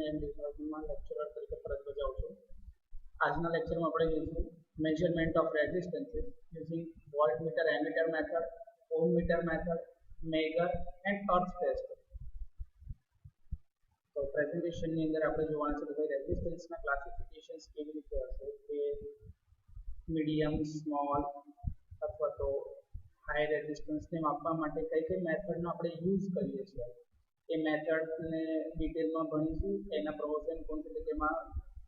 And ડિપાર્ટમેન્ટમાં lecturer તરીકે ફરજ બજાવું છું. આજના લેક્ચરમાં આપણે જોઈશું measurement of resistances using voltmeter ammeter method, ohm meter method, megger and earth test. તો પ્રેઝન્ટેશનની અંદર આપણે જોવાનું છે કે ભાઈ રેઝિસ્ટન્સના ક્લાસિફિકેશન્સ કેવી રીતે હશે, કે મીડિયમ, સ્મોલ અથવા તો હાઈ રેઝિસ્ટન્સને માપવા માટે કઈ કઈ મેથડનો આપણે યુઝ કરીએ છીએ એ મેથડને ડિટેલમાં ભણીશું. એના પ્રોઝ એન્ડ કોન્સ એટલે તેમાં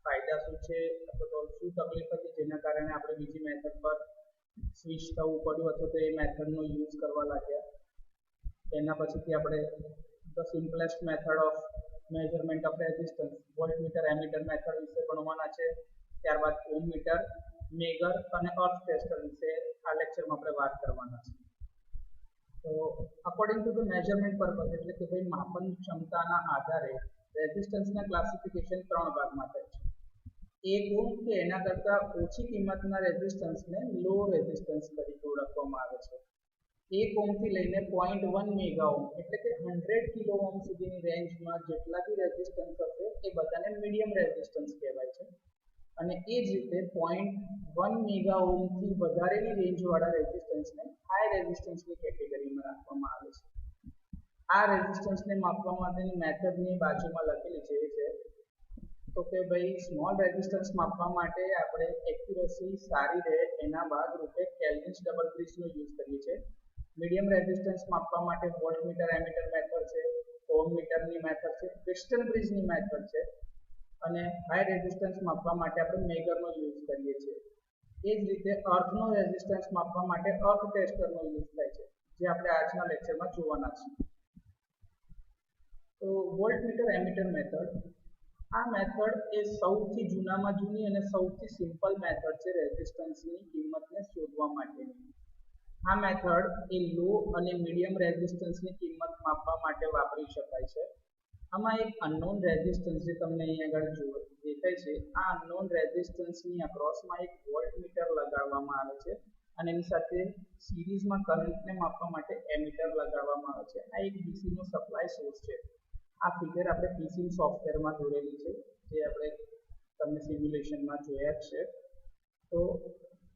ફાયદા શું છે અથવા તો શું તકલીફ હતી જેના કારણે આપણે બીજી મેથડ પર સ્વિચ થવું પડ્યું અથવા તો એ મેથડનો યુઝ કરવા લાગ્યા. એના પછીથી આપણે the simplest method of measurement of resistance voltmeter ammeter method વિશે ભણવાના છે. ત્યારબાદ ઓહમ મીટર, મેગર અને અર્થ ટેસ્ટર વિશે આ લેક્ચરમાં આપણે વાત કરવાના છે. તો according to the measurement purpose એટલે કે ભાઈ માપન ક્ષમતાના આધારે રેઝિસ્ટન્સના ક્લાસિફિકેશન 3 ભાગમાં થાય છે. 1 ઓહમ કે એના કરતાં ઓછી કિંમતના રેઝિસ્ટન્સને લો રેઝિસ્ટન્સ તરીકે ઓળખવામાં આવે છે. 1 ઓહમથી લઈને 0.1 મેગા ઓહમ એટલે કે 100 કિલો ઓહમ સુધીની રેન્જમાં જેટલા બી રેઝિસ્ટન્સ હશે એ બધાને મીડિયમ રેઝિસ્ટન્સ કહેવાય છે. અને એ જ રીતે 0.1 મેગા ઓહમથી વધારેની રેન્જવાળા રેઝિસ્ટન્સને હાઈ રેઝિસ્ટન્સની કેટેગરીમાં રાખવામાં આવે છે. આ રેઝિસ્ટન્સને માપવા માટેની મેથડની બાજુમાં લખેલી છે તો કે ભાઈ સ્મોલ રેઝિસ્ટન્સ માપવા માટે આપણે એક્યુરેસી સારી રહે એના ભાગરૂપે કેલ્વિન્સ ડબલ બ્રિજનો યુઝ કરીએ છીએ. મીડિયમ રેઝિસ્ટન્સ માપવા માટે વોલ્ટમીટર એમીટર મેથડ છે, ઓહમ મીટરની મેથડ છે, ક્રિસ્ટલ બ્રિજની મેથડ છે. અને હાઈ રેઝિસ્ટન્સ માપવા માટે આપણે મેગરનો યુઝ કરીએ છીએ. એ જ રીતે અર્થનો રેઝિસ્ટન્સ માપવા માટે અર્થ ટેસ્ટરનો યુઝ થાય છે, જે આપણે આજના લેક્ચરમાં જોવાના છીએ. તો વોલ્ટમીટર એમીટર મેથડ, આ મેથડ એ સૌથી જૂનામાં જૂની અને સૌથી સિમ્પલ મેથડ છે રેઝિસ્ટન્સની કિંમતને શોધવા માટેની. આ મેથડ એ લો અને મીડિયમ રેઝિસ્ટન્સની કિંમત માપવા માટે વાપરી શકાય છે. આમાં એક અનનોન રેઝિસ્ટન્સ જે તમને અહીંયા આગળ દેખાય છે, આ અનનોન રેઝિસ્ટન્સની અક્રોસમાં એક વોલ્ટમીટર લગાડવામાં આવે છે અને એની સાથે સિરીઝમાં કરંટને માપવા માટે એમીટર લગાડવામાં આવે છે. આ એક ડીસીનો સપ્લાય સોર્સ છે. આ ફિગર આપણે પીસી સોફ્ટવેરમાં દોરેલી છે, જે આપણે તમને સિમ્યુલેશનમાં જોયા છે. તો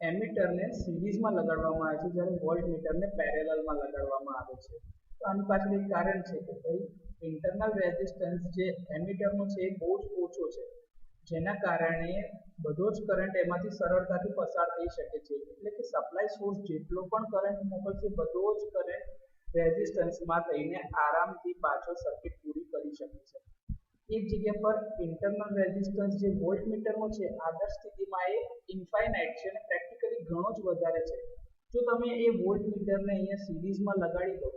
એમીટરને સિરીઝમાં લગાડવામાં આવે છે જ્યારે વોલ્ટમીટરને પેરેલલમાં લગાડવામાં આવે છે. તો આનું પાછળ એક કારણ છે કે ભાઈ ઇન્ટરનલ રેઝિસ્ટન્સ જે એમીટરનો છે એ બહુ જ ઓછો છે, જેના કારણે બધો જ કરંટ એમાંથી સરળતાથી પસાર થઈ શકે છે. એટલે કે સપ્લાય સોર્સ જેટલો પણ કરંટ મોકલશે બધો જ કરંટ રેઝિસ્ટન્સમાં થઈને આરામથી પાછો સર્કિટ પૂરી કરી શકે છે. એક જગ્યા પર ઇન્ટરનલ રેઝિસ્ટન્સ જે વોલ્ટમીટરનો છે આદર્શ સ્થિતિમાં એ ઇન્ફાઇનાઇટ છે અને પ્રેક્ટિકલી ઘણો જ વધારે છે. જો તમે એ વોલ્ટમીટરને અહીંયા સિરીઝમાં લગાડી દો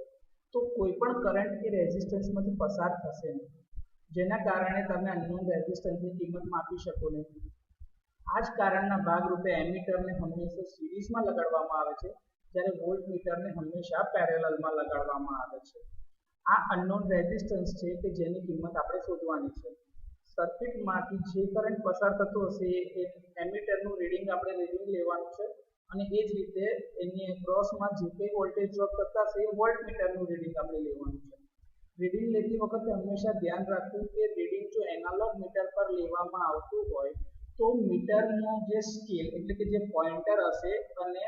તો કોઈ પણ કરંટ એ રેઝિસ્ટન્સમાંથી પસાર થશે નહીં, જેના કારણે તમે અનનોન રેઝિસ્ટન્સની કિંમત માપી શકો નહીં. આ જ કારણના ભાગરૂપે એમીટરને હંમેશા સિરીઝમાં લગાડવામાં આવે છે જ્યારે વોલ્ટમીટરને હંમેશા પેરેલલમાં લગાડવામાં આવે છે. આ અનનોન રેઝિસ્ટન્સ છે કે જેની કિંમત આપણે શોધવાની છે. સર્કિટમાંથી જે કરંટ પસાર થતો હશે એ એમીટરનું રીડિંગ આપણે રીડિંગ લેવાનું છે અને એ જ રીતે એની એક્રોસમાં જે કંઈ વોલ્ટેજ ડ્રોપ થતા હશે એ વોલ્ટમીટરનું રીડિંગ આપણે લેવાનું છે. રીડિંગ લેતી વખતે હંમેશા ધ્યાન રાખવું કે રીડિંગ જો એનાલોગ મીટર પર લેવામાં આવતું હોય તો મીટરનો જે સ્કેલ એટલે કે જે પોઇન્ટર હશે અને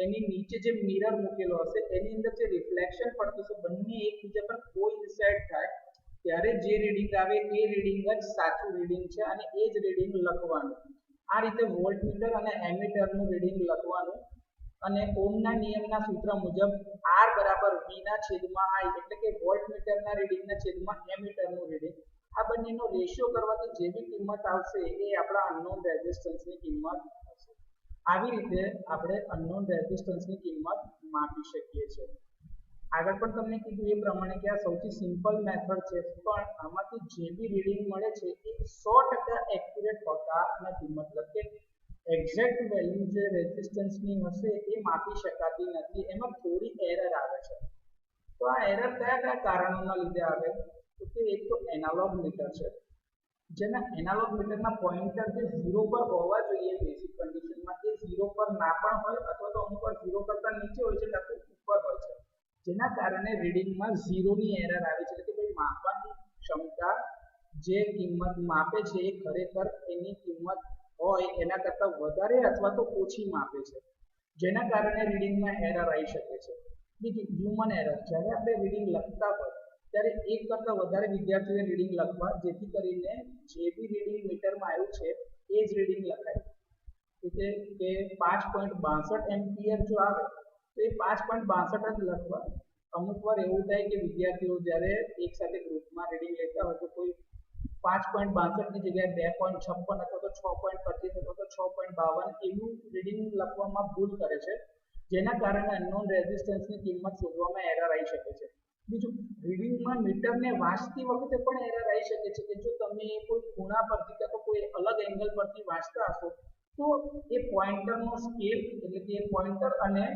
એની નીચે જે મિરર મૂકેલો હશે એની અંદર જે રિફ્લેક્શન પડતું હશે બંને એકબીજા પર કોઇન્સાઇડ થાય ત્યારે જે રીડિંગ આવે એ રીડિંગ જ સાચું રીડિંગ છે અને એ જ રીડિંગ લખવાનું. આ રીતે વોલ્ટમીટર અને એમીટરનું રીડિંગ લખવાનું અને ઓહમના નિયમના સૂત્ર મુજબ R બરાબર V ના છેદમાં I એટલે કે વોલ્ટમીટરના રીડિંગના છેદમાં એમીટરનું રીડિંગ, આ બંનેનો રેશિયો કરવાથી જે બી કિંમત આવશે એ આપણા અનનોન રેઝિસ્ટન્સની કિંમત હશે. આવી રીતે આપણે અનનોન રેઝિસ્ટન્સની કિંમત માપી શકીએ છીએ. આગળ પણ તમને કીધું એ પ્રમાણે કે આ સૌથી સિમ્પલ મેથડ છે, પણ આમાંથી જે બી રીડિંગ મળે છે એ 100% એક્યુરેટ હોતા નથી. મતલબ કે એક્ઝેક્ટ વેલ્યુ જે રેઝિસ્ટન્સની હશે એ માપી શકાતી નથી, એમાં થોડી એરર આવે છે. તો આ એરર કયા કારણોના લીધે આવે તો કે એક તો એનાલોગ મીટર છે, જેના એનાલોગ મીટરના પોઇન્ટર જે 0 પર હોવા જોઈએ બેસિક કન્ડિશનમાં એ 0 પર ના પણ હોય અથવા તો અમુક વાર 0 કરતાં નીચે હોય છે કાં તો ઉપર હોય છે, જેના કારણે રીડિંગમાં 0ની એરર આવે છે. એટલે કે ભાઈ માપવાની ક્ષમતા જે કિંમત માપે છે એ ખરેખર એની કિંમત હોય એના કરતાં વધારે અથવા તો ઓછી માપે છે, જેના કારણે રીડિંગમાં એરર આવી શકે છે. બીજું હ્યુમન એરર. જ્યારે આપણે રીડિંગ લખતા હોય ત્યારે એક કરતાં વધારે વિદ્યાર્થીઓએ રીડિંગ લખવા, જેથી કરીને જે બી રીડિંગ મીટરમાં આવ્યું છે એ જ રીડિંગ લખાય. એટલે કે 5.62 એમ્પિયર જો આવે તો એ 5.62 જ લખવા. અમુક વાર એવું થાય કે વિદ્યાર્થીઓ જ્યારે એક સાથે ગ્રુપમાં રીડિંગ લેતા હોય તો કોઈ 5.62 ની જગ્યાએ 2.56 અથવા તો 6.25 અથવા તો 6.52 એવું રીડિંગ લખવામાં ભૂલ કરે છે, જેના કારણે અનનોન રેઝિસ્ટન્સની કિંમત શોધવામાં એરર આવી શકે છે. બીજું, રીડિંગમાં મીટરને વાંચતી વખતે પણ એરર આવી શકે છે કે જો તમે કોઈ ખૂણા પરથી કે તો કોઈ અલગ એંગલ પરથી વાંચતા હશો તો એ પોઇન્ટરનો સ્કેલ, એટલે કે પોઇન્ટર અને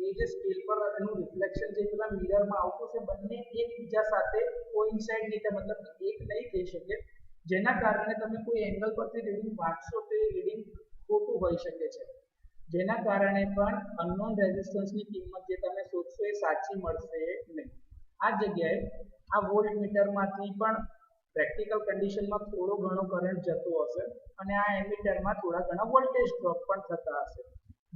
એ જે સ્કેલ પર એનું રિફ્લેક્શન જે પેલા મિરરમાં આવતું છે બંને એકબીજા સાથે કોઇન્સાઇડ નહીં થાય, મતલબ એક નહીં થઈ શકે, જેના કારણે તમે કોઈ એંગલ પરથી રીડિંગ વાંચશો તો એ રીડિંગ ખોટું હોઈ શકે છે, જેના કારણે પણ અનનોન રેઝિસ્ટન્સની કિંમત જે તમે શોધશો એ સાચી મળશે નહીં. આ જગ્યાએ આ વોલ્ટ મીટરમાંથી પણ પ્રેક્ટિકલ કન્ડિશનમાં થોડો ઘણો કરંટ જતો હશે અને આ એમીટરમાં થોડા ઘણા વોલ્ટેજ ડ્રોપ પણ થતા હશે,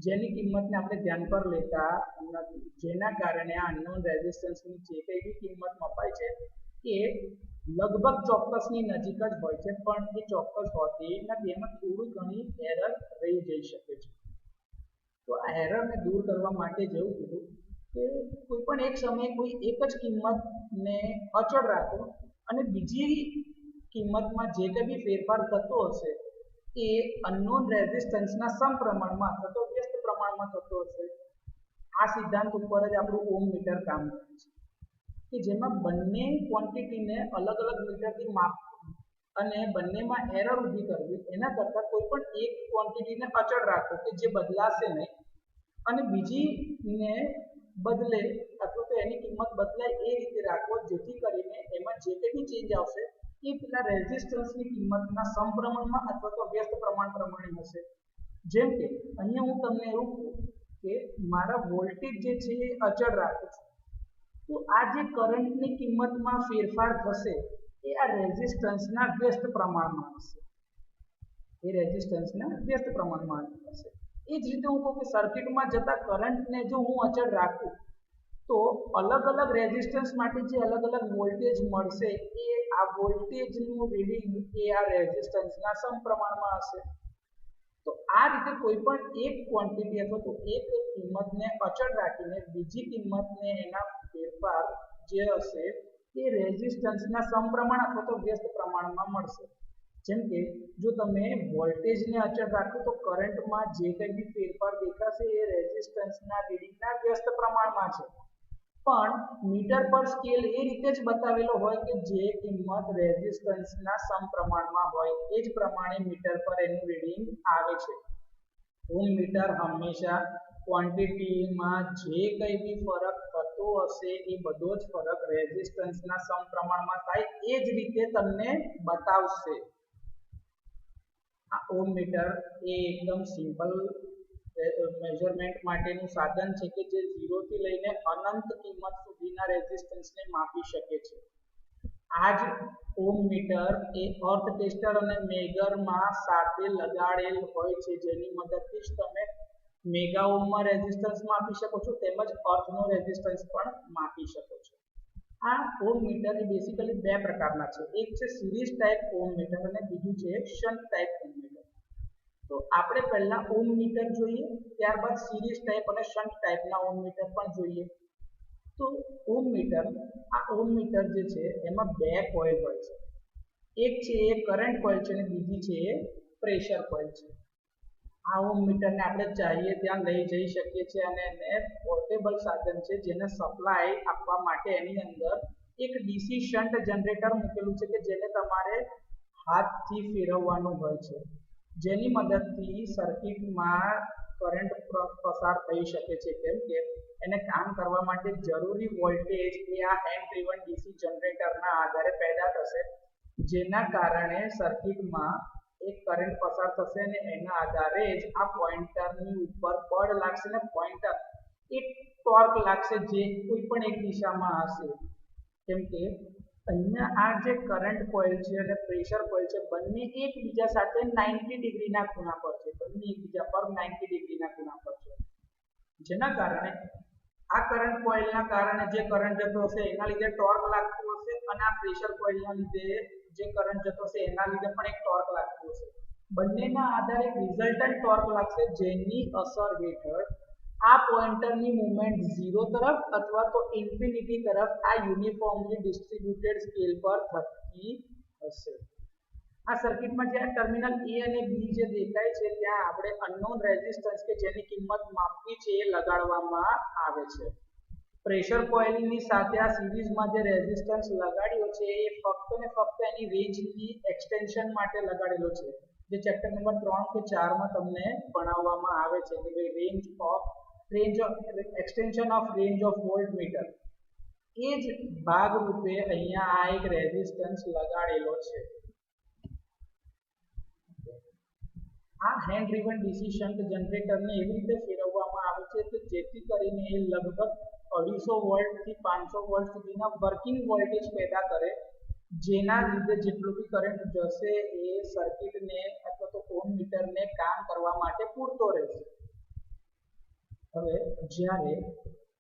જેની કિંમતને આપણે ધ્યાન પર લેતા નથી, જેના કારણે આ અનનોન રેઝિસ્ટન્સની જે કંઈ બી કિંમત મપાય છે એ લગભગ ચોક્કસની નજીક જ હોય છે, પણ એ ચોક્કસ હોતી નથી. એમાં થોડી ઘણી એરર રહી જઈ શકે છે. તો આ એરરને દૂર કરવા માટે જેવું કીધું કે કોઈ પણ એક સમયે કોઈ એક જ કિંમતને અચળ રાખો અને બીજી કિંમતમાં જે કંઈ બી ફેરફાર થતો હશે એ અનનોન રેઝિસ્ટન્સના સમપ્રમાણમાં અથવા તો વ્યસ્ત પ્રમાણમાં થતો હશે. આ સિદ્ધાંત ઉપર જ આપણું ઓમ મીટર કામ કરે છે કે જેમાં બંને ક્વોન્ટિટીને અલગ અલગ મીટરથી માપવું અને બંનેમાં એરર ઊભી કરવી એના કરતાં કોઈ પણ એક ક્વોન્ટિટીને અચળ રાખો કે જે બદલાશે નહીં અને બીજીને બદલે અથવા તો એની કિંમત બદલાય એ રીતે રાખવો, જેથી કરીને એમાં જે કંઈ બી ચેન્જ આવશે એ પેલા રેઝિસ્ટન્સની કિંમતના સમપ્રમાણમાં અથવા તો વ્યસ્ત પ્રમાણ પ્રમાણે હશે. જેમ કે અહીંયા હું તમને એવું કહું કે મારા વોલ્ટેજ જે છે એ અચળ રાખું છું, તો આ જે કરંટની કિંમતમાં ફેરફાર થશે એ આ રેઝિસ્ટન્સના વ્યસ્ત પ્રમાણમાં હશે, એ રેઝિસ્ટન્સના વ્યસ્ત પ્રમાણમાં હશે. એ જ રીતે હું કહું કે સર્કિટમાં જતા કરંટને જો હું અચળ રાખું તો અલગ અલગ રેઝિસ્ટન્સ માટે જે અલગ અલગ વોલ્ટેજ મળશે એ આ વોલ્ટેજનું રીડિંગ એ આ રેઝિસ્ટન્સના સમપ્રમાણમાં હશે. તો આ રીતે કોઈ પણ એક ક્વોન્ટિટી અથવા તો એક કિંમતને અચળ રાખીને બીજી કિંમતને એના ફેરફાર જે હશે એ રેઝિસ્ટન્સના સમપ્રમાણ અથવા તો વ્યસ્ત પ્રમાણમાં મળશે. જેમ કે જો તમે વોલ્ટેજને અચળ રાખો તો કરંટમાં જે કંઈ બી ફેરફાર દેખાશે એ રેઝિસ્ટન્સના રીડિંગના વ્યસ્ત પ્રમાણમાં છે, પણ મીટર પર સ્કેલ એ રીતે જ બતાવેલો હોય કે જે કિંમત રેઝિસ્ટન્સના સમપ્રમાણમાં હોય એ જ પ્રમાણે મીટર પર એનું રીડિંગ આવે છે. ઓમ મીટર હંમેશા ક્વોન્ટિટીમાં જે કંઈ બી ફરક થતો હશે એ બધો જ ફરક રેઝિસ્ટન્સના સમપ્રમાણમાં થાય એ જ રીતે તમને બતાવશે. આ ઓમ મીટર એ એકદમ સિમ્પલ મેઝરમેન્ટ માટેનું સાધન છે કે જે 0 થી લઈને અનંત કિંમત સુધીના રેઝિસ્ટન્સને માપી શકે છે. આ જ ઓમ મીટર એ અર્થ ટેસ્ટર અને મેગરમાં સાથે લગાડેલ હોય છે, જેની મદદથી જ તમે મેગા ઓમમાં રેઝિસ્ટન્સ માપી શકો છો તેમજ અર્થનો રેઝિસ્ટન્સ પણ માપી શકો છો. આ ઓમ મીટર એ બેસિકલી બે પ્રકારના છે, એક છે સિરીઝ ટાઈપ ઓમ મીટર અને બીજું છે શન્ટ ટાઈપ ઓમ મીટર. તો આપણે પહેલા ઓમ મીટર જોઈએ, ત્યારબાદ સિરીઝ ટાઈપ અને શન્ટ ટાઈપના ઓમ મીટર પણ જોઈએ. તો ઓમ મીટર, આ ઓમ મીટર જે છે એમાં બે કોઇલ હોય છે, એક છે એ કરંટ કોઇલ છે અને બીજી છે એ પ્રેશર કોઇલ છે. આ ઓમ મીટરને આપણે ચાહીએ ત્યાં લઈ જઈ શકીએ છીએ અને એને પોર્ટેબલ સાધન છે જેને સપ્લાય આપવા માટે એની અંદર એક ડીસી શન્ટ જનરેટર મૂકેલું છે કે જેને તમારે હાથથી ફેરવવાનું હોય છે, જેની મદદથી સર્કિટમાં કરંટ પસાર થઈ શકે છે, કેમ કે એને કામ કરવા માટે જરૂરી વોલ્ટેજ એ આ હેન્ડ ડ્રીવન ડીસી જનરેટરના આધારે પેદા થશે, જેના કારણે સર્કિટમાં એક કરંટ પસાર થશે અને એના આધારે જ આ પોઇન્ટરની ઉપર બળ લાગશે અને પોઇન્ટર એક ટોર્ક લાગશે જે કોઈ પણ એક દિશામાં હશે. કેમ કે અહીંયા આ જે કરંટ કોઇલ છે અને પ્રેશર કોઇલ છે બંને એકબીજા સાથે 90 ડિગ્રીના ખૂણા પર છે, બંને એકબીજા પર 90 ડિગ્રીના ખૂણા પર છે, જેના કારણે આ કરંટ કોઇલના કારણે જે કરંટ જતો હશે એના લીધે ટોર્ક લાગતું હશે અને આ પ્રેશર કોઇલના લીધે જે કરંટ જતો હશે એના લીધે પણ એક ટોર્ક લાગતું હશે. બંનેના આધારે એક રિઝલ્ટન્ટ ટોર્ક લાગશે જેની અસર હેઠળ આ પોઇન્ટરની મૂવમેન્ટ 0 તરફ અથવા તો ઇન્ફિનિટી તરફ આ યુનિફોર્મલી ડિસ્ટ્રીબ્યુટેડ સ્કેલ પર થતી હશે. આ સર્કિટમાં જે ટર્મિનલ A અને B જે દેખાય છે ત્યાં આપણે અનનોન રેઝિસ્ટન્સ કે જેની કિંમત માપવી છે એ લગાડવામાં આવે છે. પ્રેશર કોઇલની સાથે આ સિરીઝમાં જે રેઝિસ્ટન્સ લગાડ્યો છે એ ફક્ત ને ફક્ત એની રેન્જની એક્સટેન્શન માટે લગાડેલો છે, જે ચેપ્ટર નંબર 3 કે 4 માં તમને ભણાવવામાં આવે છે કે ભાઈ range of extension of range of voltmeter. એ જ ભાગ રૂપે અહીંયા આ એક રેઝિસ્ટન્સ લગાડેલો છે. આ હેન્ડ ડ્રીવન ડીસી શન્ટ જનરેટરને એવી રીતે ફેરવવામાં આવે છે કે જેથી કરીને એ લગભગ 250 વોલ્ટ થી 500 વોલ્ટ સુધીના વર્કિંગ વોલ્ટેજ પેદા કરે, જેના લીધે જેટલો બી કરંટ જશે એ સર્કિટને અથવા તો ઓહ્મ મીટરને કામ કરવા માટે પૂરતો રહેશે. હવે જ્યારે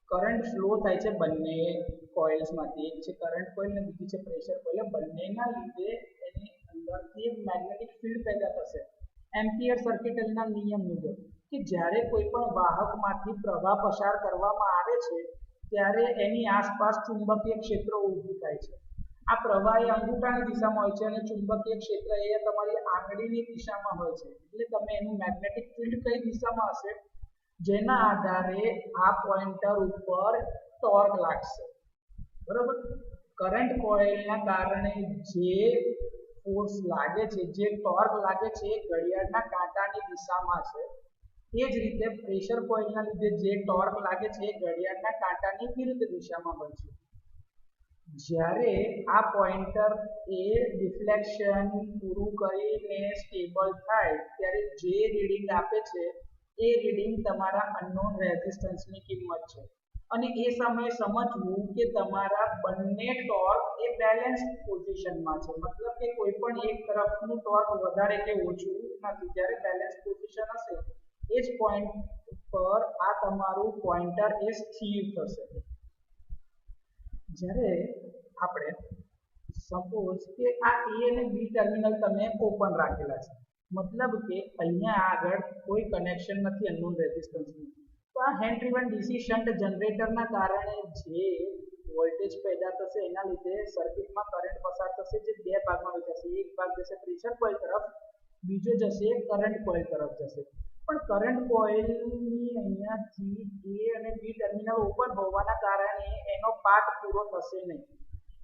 કરંટ ફ્લો થાય છે બંને કોઇલ્સમાંથી, એક છે કરંટ કોઇલ અને બીજી છે પ્રેશર કોઇલ, બંનેના લીધે એની અંદરથી એક મેગ્નેટિક ફિલ્ડ પેદા થશે. એમ્પિયર સર્કિટના નિયમ મુજબ કે જ્યારે કોઈ પણ વાહકમાંથી પ્રવાહ પસાર કરવામાં આવે છે ત્યારે એની આસપાસ ચુંબકીય ક્ષેત્ર ઊભું થાય છે. આ પ્રવાહ એ અંગૂઠાની દિશામાં હોય છે અને ચુંબકીય ક્ષેત્ર એ તમારી આંગળીની દિશામાં હોય છે, એટલે તમે એનું મેગ્નેટિક ફિલ્ડ કઈ દિશામાં હશે જેના આધારે આ પોઇન્ટર ઉપર ટોર્ક લાગશે. બરોબર, કરંટ કોઇલના કારણે જે ફોર્સ લાગે છે, જે ટોર્ક લાગે છે એ ઘડિયાળના કાંટાની દિશામાં છે. એ જ રીતે પ્રેશર કોઇલના લીધે જે ટોર્ક લાગે છે એ ઘડિયાળના કાંટાની વિરુદ્ધ દિશામાં હોય છે. જ્યારે આ પોઇન્ટર એ ડિફ્લેક્શન પૂરું કરીને સ્ટેબલ થાય ત્યારે જે રીડિંગ આપે છે એ રીડિંગ તમારા અનનોન રેઝિસ્ટન્સની કિંમત છે અને એ સમયે સમજવું કે તમારા બંને ટોર્ક એ બેલેન્સ પોઝિશનમાં છે, મતલબ કે કોઈ પણ એક તરફનું ટોર્ક વધારે કે ઓછું નથી. જ્યારે બેલેન્સ પોઝિશન હશે એ જ પોઈન્ટ પર આ તમારું પોઇન્ટર એ સ્થિર થશે. જ્યારે આપણે સપોઝ કે આ A અને B ટર્મિનલ તમે ઓપન રાખેલા છે, મતલબ કે અહીંયા આગળ કોઈ કનેક્શન નથી અનનોન રેઝિસ્ટન્સનું, તો આ હેન્ડ ડ્રીવન ડીસી શન્ટ જનરેટરના કારણે જે વોલ્ટેજ પેદા થશે એના લીધે સર્કિટમાં કરંટ પસાર થશે, જે બે ભાગમાં વહેંચાશે. એક ભાગ જશે પ્રેશર કોઇલ તરફ, બીજો જશે કરંટ કોઇલ તરફ જશે. પણ કરંટ કોઇલની અહીંયાથી A અને B ટર્મિનલ ઓપન હોવાના કારણે એનો પાથ પૂરો થશે નહીં,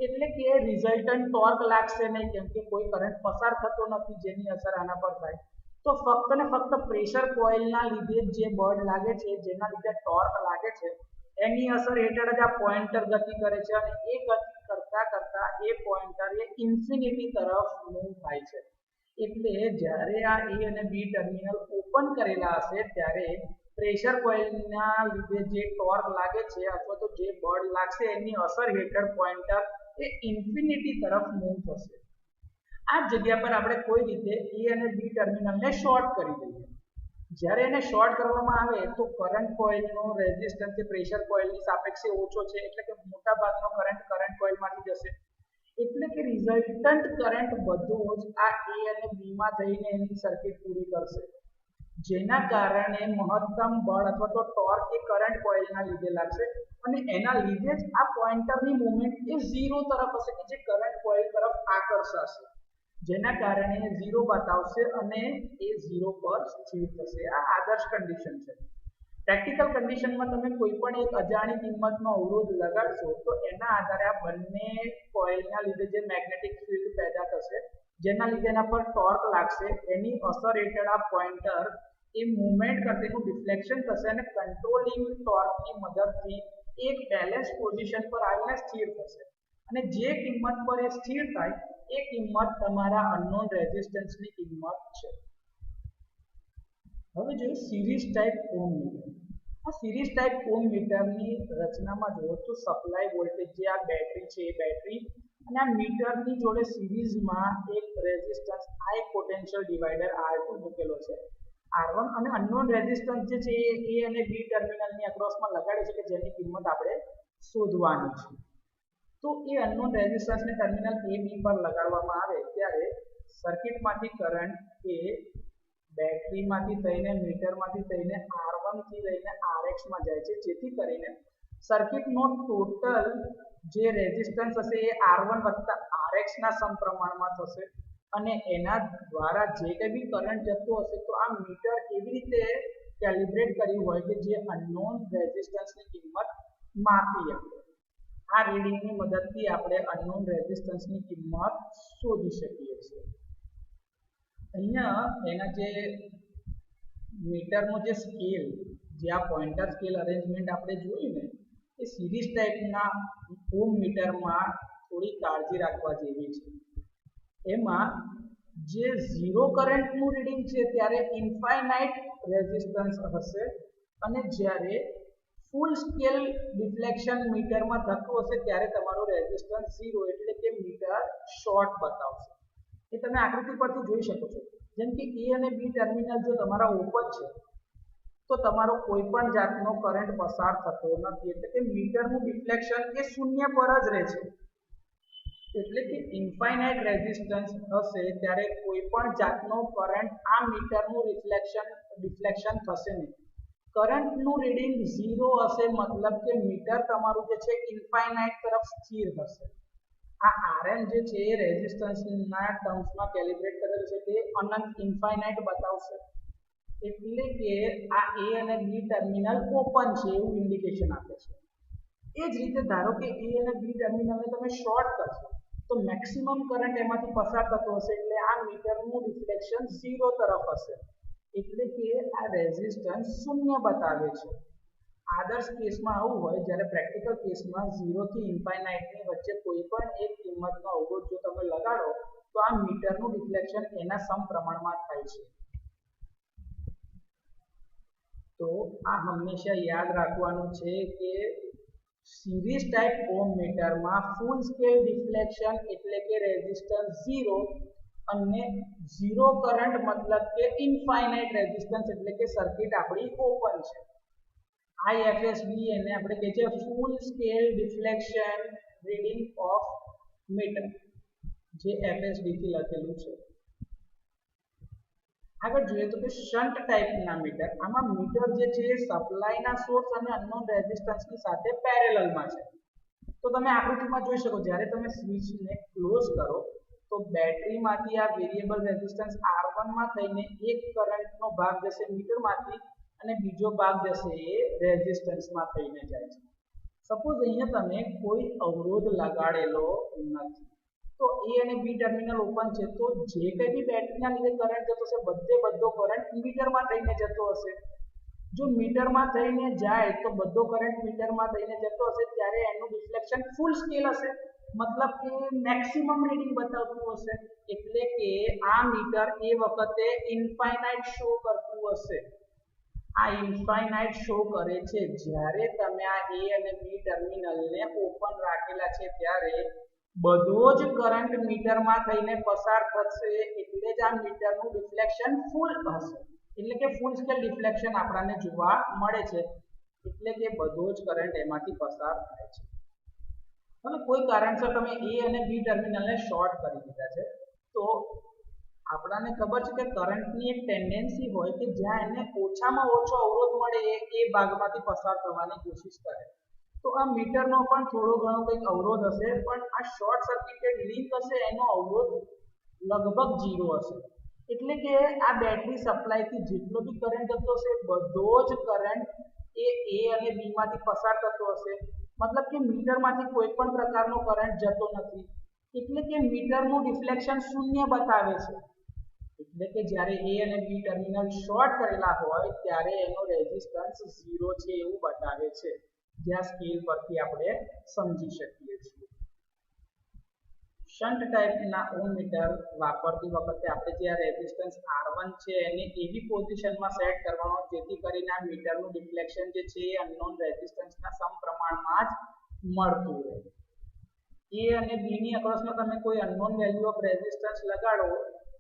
એટલે કે રિઝલ્ટન્ટ ટોર્ક લાગશે નહીં, કેમ કે કોઈ કરંટ પસાર થતો નથી જેની અસર આના પર થાય. તો ફક્ત ને ફક્ત પ્રેશર કોઇલના લીધે જે બળ લાગે છે, જેના લીધે ટોર્ક લાગે છે, એની અસર હેઠળ જ આ પોઇન્ટર ગતિ કરે છે અને એ ગતિ કરતા કરતા એ પોઇન્ટર એ ઇન્ફિનિટી તરફ મૂવ થાય છે. એટલે જ્યારે આ A અને B ટર્મિનલ ઓપન કરેલા હશે ત્યારે પ્રેશર કોઇલના લીધે જે ટોર્ક લાગે છે અથવા તો જે બળ લાગશે એની અસર હેઠળ પોઇન્ટર એ ઇન્ફિનિટી તરફ મૂવ થશે. આ જગ્યા પર આપણે કોઈ રીતે A અને B ટર્મિનલને શોર્ટ કરી દઈએ. જ્યારે એને શોર્ટ કરવામાં આવે તો કરંટ કોઇલનો રેઝિસ્ટન્સ એ પ્રેશર કોઇલની સાપેક્ષે ઓછો છે, એટલે કે મોટા ભાગનો કરંટ કોઇલમાંથી જશે, એટલે કે રિઝલ્ટન્ટ કરંટ બધો જ આ A અને B માં જઈને એની સર્કિટ પૂરી કરશે, જેના કારણે મહત્તમ બળ અથવા તો ટોર્ક એ કરંટ કોઇલના લીધે લાગશે અને એના લીધે જ આ પોઇન્ટરની મૂવમેન્ટ એ 0 તરફ હશે કે જે કરંટ કોઇલ તરફ આકર્ષાશે, જેના કારણે 0 બતાવશે અને એ 0 પર સ્થિર થશે. આ આદર્શ કન્ડિશન છે. પ્રેક્ટિકલ કન્ડિશનમાં તમે કોઈ પણ એક અજાણી કિંમતનો અવરોધ લગાડશો તો એના આધારે આ બંને કોઇલના લીધે જે મેગ્નેટિક ફિલ્ડ પેદા થશે, જેના લીધે એના પર ટોર્ક લાગશે, એની અસર હેઠળ આ પોઇન્ટર એ મૂવમેન્ટ કરશે, એનું ડિફ્લેક્શન થશે અને કંટ્રોલિંગ ટોર્કની મદદથી એક બેલેન્સ પોઝિશન પર આવીને સ્થિર થશે અને જે કિંમત પર એ સ્થિર થાય એ કિંમત તમારા અનનોન રેઝિસ્ટન્સની કિંમત છે. હવે જોઈએ સિરીઝ ટાઈપ ઓહ્મ મીટર. આ સિરીઝ ટાઈપ ઓહ્મ મીટરની રચનામાં જુઓ તો સપ્લાય વોલ્ટેજ જે આ બેટરી છે એ બેટરી અને આ મીટરની જોડે સિરીઝમાં એક રેઝિસ્ટન્સ આ એક પોટેન્શિયલ ડિવાઇડર R2 મૂકેલો છે. R1 અને અનનોન રેઝિસ્ટન્સ જે છે એ A અને B ટર્મિનલની અક્રોસમાં લગાડે છે કે જેની કિંમત આપણે શોધવાની છે. તો એ અનનોન રેઝિસ્ટન્સને ટર્મિનલ A B પર લગાડવામાં આવે ત્યારે સર્કિટમાંથી કરંટ એ બેટરીમાંથી થઈને મીટરમાંથી થઈને R1 થી લઈને RX માં જાય છે, જેથી કરીને સર્કિટનો ટોટલ જે રેઝિસ્ટન્સ હશે એ R1 વત્તા RX ના સમપ્રમાણમાં થશે અને એના દ્વારા જે કંઈ બી કરંટ જતો હશે તો આ મીટર એવી રીતે કેલિબ્રેટ કર્યું હોય કે જે અનનોન રેઝિસ્ટન્સની કિંમત માપી શકે. આ રીડિંગની મદદથી આપણે અનનોન રેઝિસ્ટન્સની કિંમત શોધી શકીએ છીએ. અહીંયા એના જે મીટરનો જે સ્કેલ, જે આ પોઇન્ટર સ્કેલ અરેન્જમેન્ટ આપણે જોયું ને એ સિરીઝ ટાઈપના ઓમ મીટરમાં થોડી કાળજી રાખવા જેવી છે. એમાં જે ઝીરો કરંટનું રીડિંગ છે ત્યારે ઇન્ફાઇનાઇટ રેઝિસ્ટન્સ હશે અને જ્યારે ફૂલ સ્કેલ ડિફ્લેક્શન મીટરમાં થતું હશે ત્યારે તમારો રેઝિસ્ટન્સ ઝીરો એટલે કે મીટર શોર્ટ બતાવશે. એ તમે આકૃતિ પરથી જોઈ શકો છો. જેમ કે A અને B ટર્મિનલ જો તમારા ઓપન છે તો તમારો કોઈ પણ જાતનો કરંટ પસાર થતો નથી, એટલે કે મીટરનું ડિફ્લેક્શન એ શૂન્ય પર જ રહે છે. એટલે કે ઇન્ફાઇનાઇટ રેઝિસ્ટન્સ હશે ત્યારે કોઈ પણ જાતનો કરંટ આ મીટરનું ડિફ્લેક્શન થશે નહીં. કરંટનું રીડિંગ ઝીરો હશે મતલબ કે મીટર તમારું જે છે ઇન્ફાઇનાઇટ તરફ સ્થિર હશે. આ Rm જે છે એ રેઝિસ્ટન્સના ટર્મ્સમાં કેલિબ્રેટ કરેલ છે તે અનંત ઇન્ફાઇનાઇટ બતાવશે, એટલે કે આ A અને B ટર્મિનલ ઓપન છે એવું ઇન્ડિકેશન આપે છે. એ જ રીતે ધારો કે A અને B ટર્મિનલને તમે શોર્ટ કરશો તો મેક્સિમમ કરંટ એમાંથી પસાર થતો હશે એટલે આ મીટરનું રિફ્લેક્શન ઝીરો તરફ હશે, એટલે કે આ રેઝિસ્ટન્સ શૂન્ય બતાવે છે. આદર્શ કેસમાં આવું હોય, જ્યારે પ્રેક્ટિકલ કેસમાં 0 થી ઇન્ફાઇનાઇટની વચ્ચે કોઈ પણ એક કિંમતનો અવરોધ જો તમે લગાડો તો આ મીટરનું રિફ્લેક્શન એના સમપ્રમાણમાં થાય છે. તો આ હંમેશા યાદ રાખવાનું છે કે સિરીઝ ટાઈપ ઓમ મીટરમાં ફૂલ સ્કેલ ડિફ્લેક્શન એટલે કે રેઝિસ્ટન્સ 0 અને 0 કરંટ મતલબ કે ઇન્ફાઇનાઇટ રેઝિસ્ટન્સ એટલે કે સર્કિટ આપણી ઓપન છે. IFSD એને આપણે કહે છે full scale deflection reading of meter, જે FSD થી લખેલું છે. આગળ જોઈએ તો કે શન્ટ ટાઈપના મીટર, આમાં મીટર જે છે એ સપ્લાયના સોર્સ અને અનનોન રેઝિસ્ટન્સની સાથે પેરેલલમાં છે. તો તમે આકૃતિમાં જોઈ શકો જ્યારે તમે સ્વિચને ક્લોઝ કરો તો બેટરીમાંથી આ વેરિયેબલ રેઝિસ્ટન્સ R1 માં થઈને એક કરંટનો ભાગ જશે મીટરમાંથી અને બીજો ભાગ જશે એ રેઝિસ્ટન્સમાં થઈને જાય છે. સપોઝ અહીંયા તમે કોઈ અવરોધ લગાડેલો નથી તો A અને B ટર્મિનલ ઓપન છે તો જે કંઈ બી બેટરીના લીધે કરંટ જતો હશે બધો કરંટ મીટરમાં થઈને જતો હશે. જો મીટરમાં થઈને જાય તો બધો કરંટ મીટરમાં થઈને જતો હશે ત્યારે એનું રિફ્લેક્શન ફૂલ સ્કેલ હશે, મતલબ કે મેક્સિમમ રીડિંગ બતાવતું હશે, એટલે કે આ મીટર એ વખતે ઇન્ફાઇનાઇટ શો કરતું હશે. આ ઇન્ફાઇનાઇટ શો કરે છે જ્યારે તમે આ A અને B ટર્મિનલને ઓપન રાખેલા છે ત્યારે બધો જ કરંટ મીટરમાં થઈને પસાર થશે, એટલે જ આ મીટરનું રિફ્લેક્શન ફૂલ હશે, એટલે કે ફૂલ સ્કેલ ડિફ્લેક્શન આપણને જોવા મળે છે, એટલે કે બધો જ કરંટ એમાંથી પસાર થાય છે. અને કોઈ કારણસર તમે A અને B ટર્મિનલને શોર્ટ કરી દીધા છે તો આપણને ખબર છે કે કરંટની એક ટેન્ડન્સી હોય કે જ્યાં એને ઓછામાં ઓછો અવરોધ મળે એ ભાગમાંથી પસાર થવાની કોશિશ કરે. તો આ મીટરનો પણ થોડો ઘણો કંઈક અવરોધ હશે, પણ આ શોર્ટ સર્કિટેડ લિંક હશે એનો અવરોધ લગભગ 0 હશે, એટલે કે આ બેટરી સપ્લાયથી જેટલો બી કરંટ જતો હશે બધો જ કરંટ એ A અને B માંથી પસાર થતો હશે, મતલબ કે મીટરમાંથી કોઈ પણ પ્રકારનો કરંટ જતો નથી, એટલે કે મીટરનું ડિફ્લેક્શન શૂન્ય બતાવે છે. એટલે કે જ્યારે A અને B ટર્મિનલ શોર્ટ કરેલા હોય ત્યારે એનો રેઝિસ્ટન્સ 0 છે એવું બતાવે છે, જ્યાં સ્કેલ પરથી આપણે સમજી શકીએ છીએ. શન્ટ ટાઈપના ઓમ મીટર વાપરતી વખતે આપણે જે આ રેઝિસ્ટન્સ R1 છે એને એવી પોઝિશનમાં સેટ કરવાનો જેથી કરીને આ મીટરનું ડિફ્લેક્શન જે છે એ અનનોન રેઝિસ્ટન્સના સમપ્રમાણમાં જ મળતું રહે. એ અને બી ની અક્રોસમાં તમે કોઈ અનનોન વેલ્યુ ઓફ રેઝિસ્ટન્સ લગાડો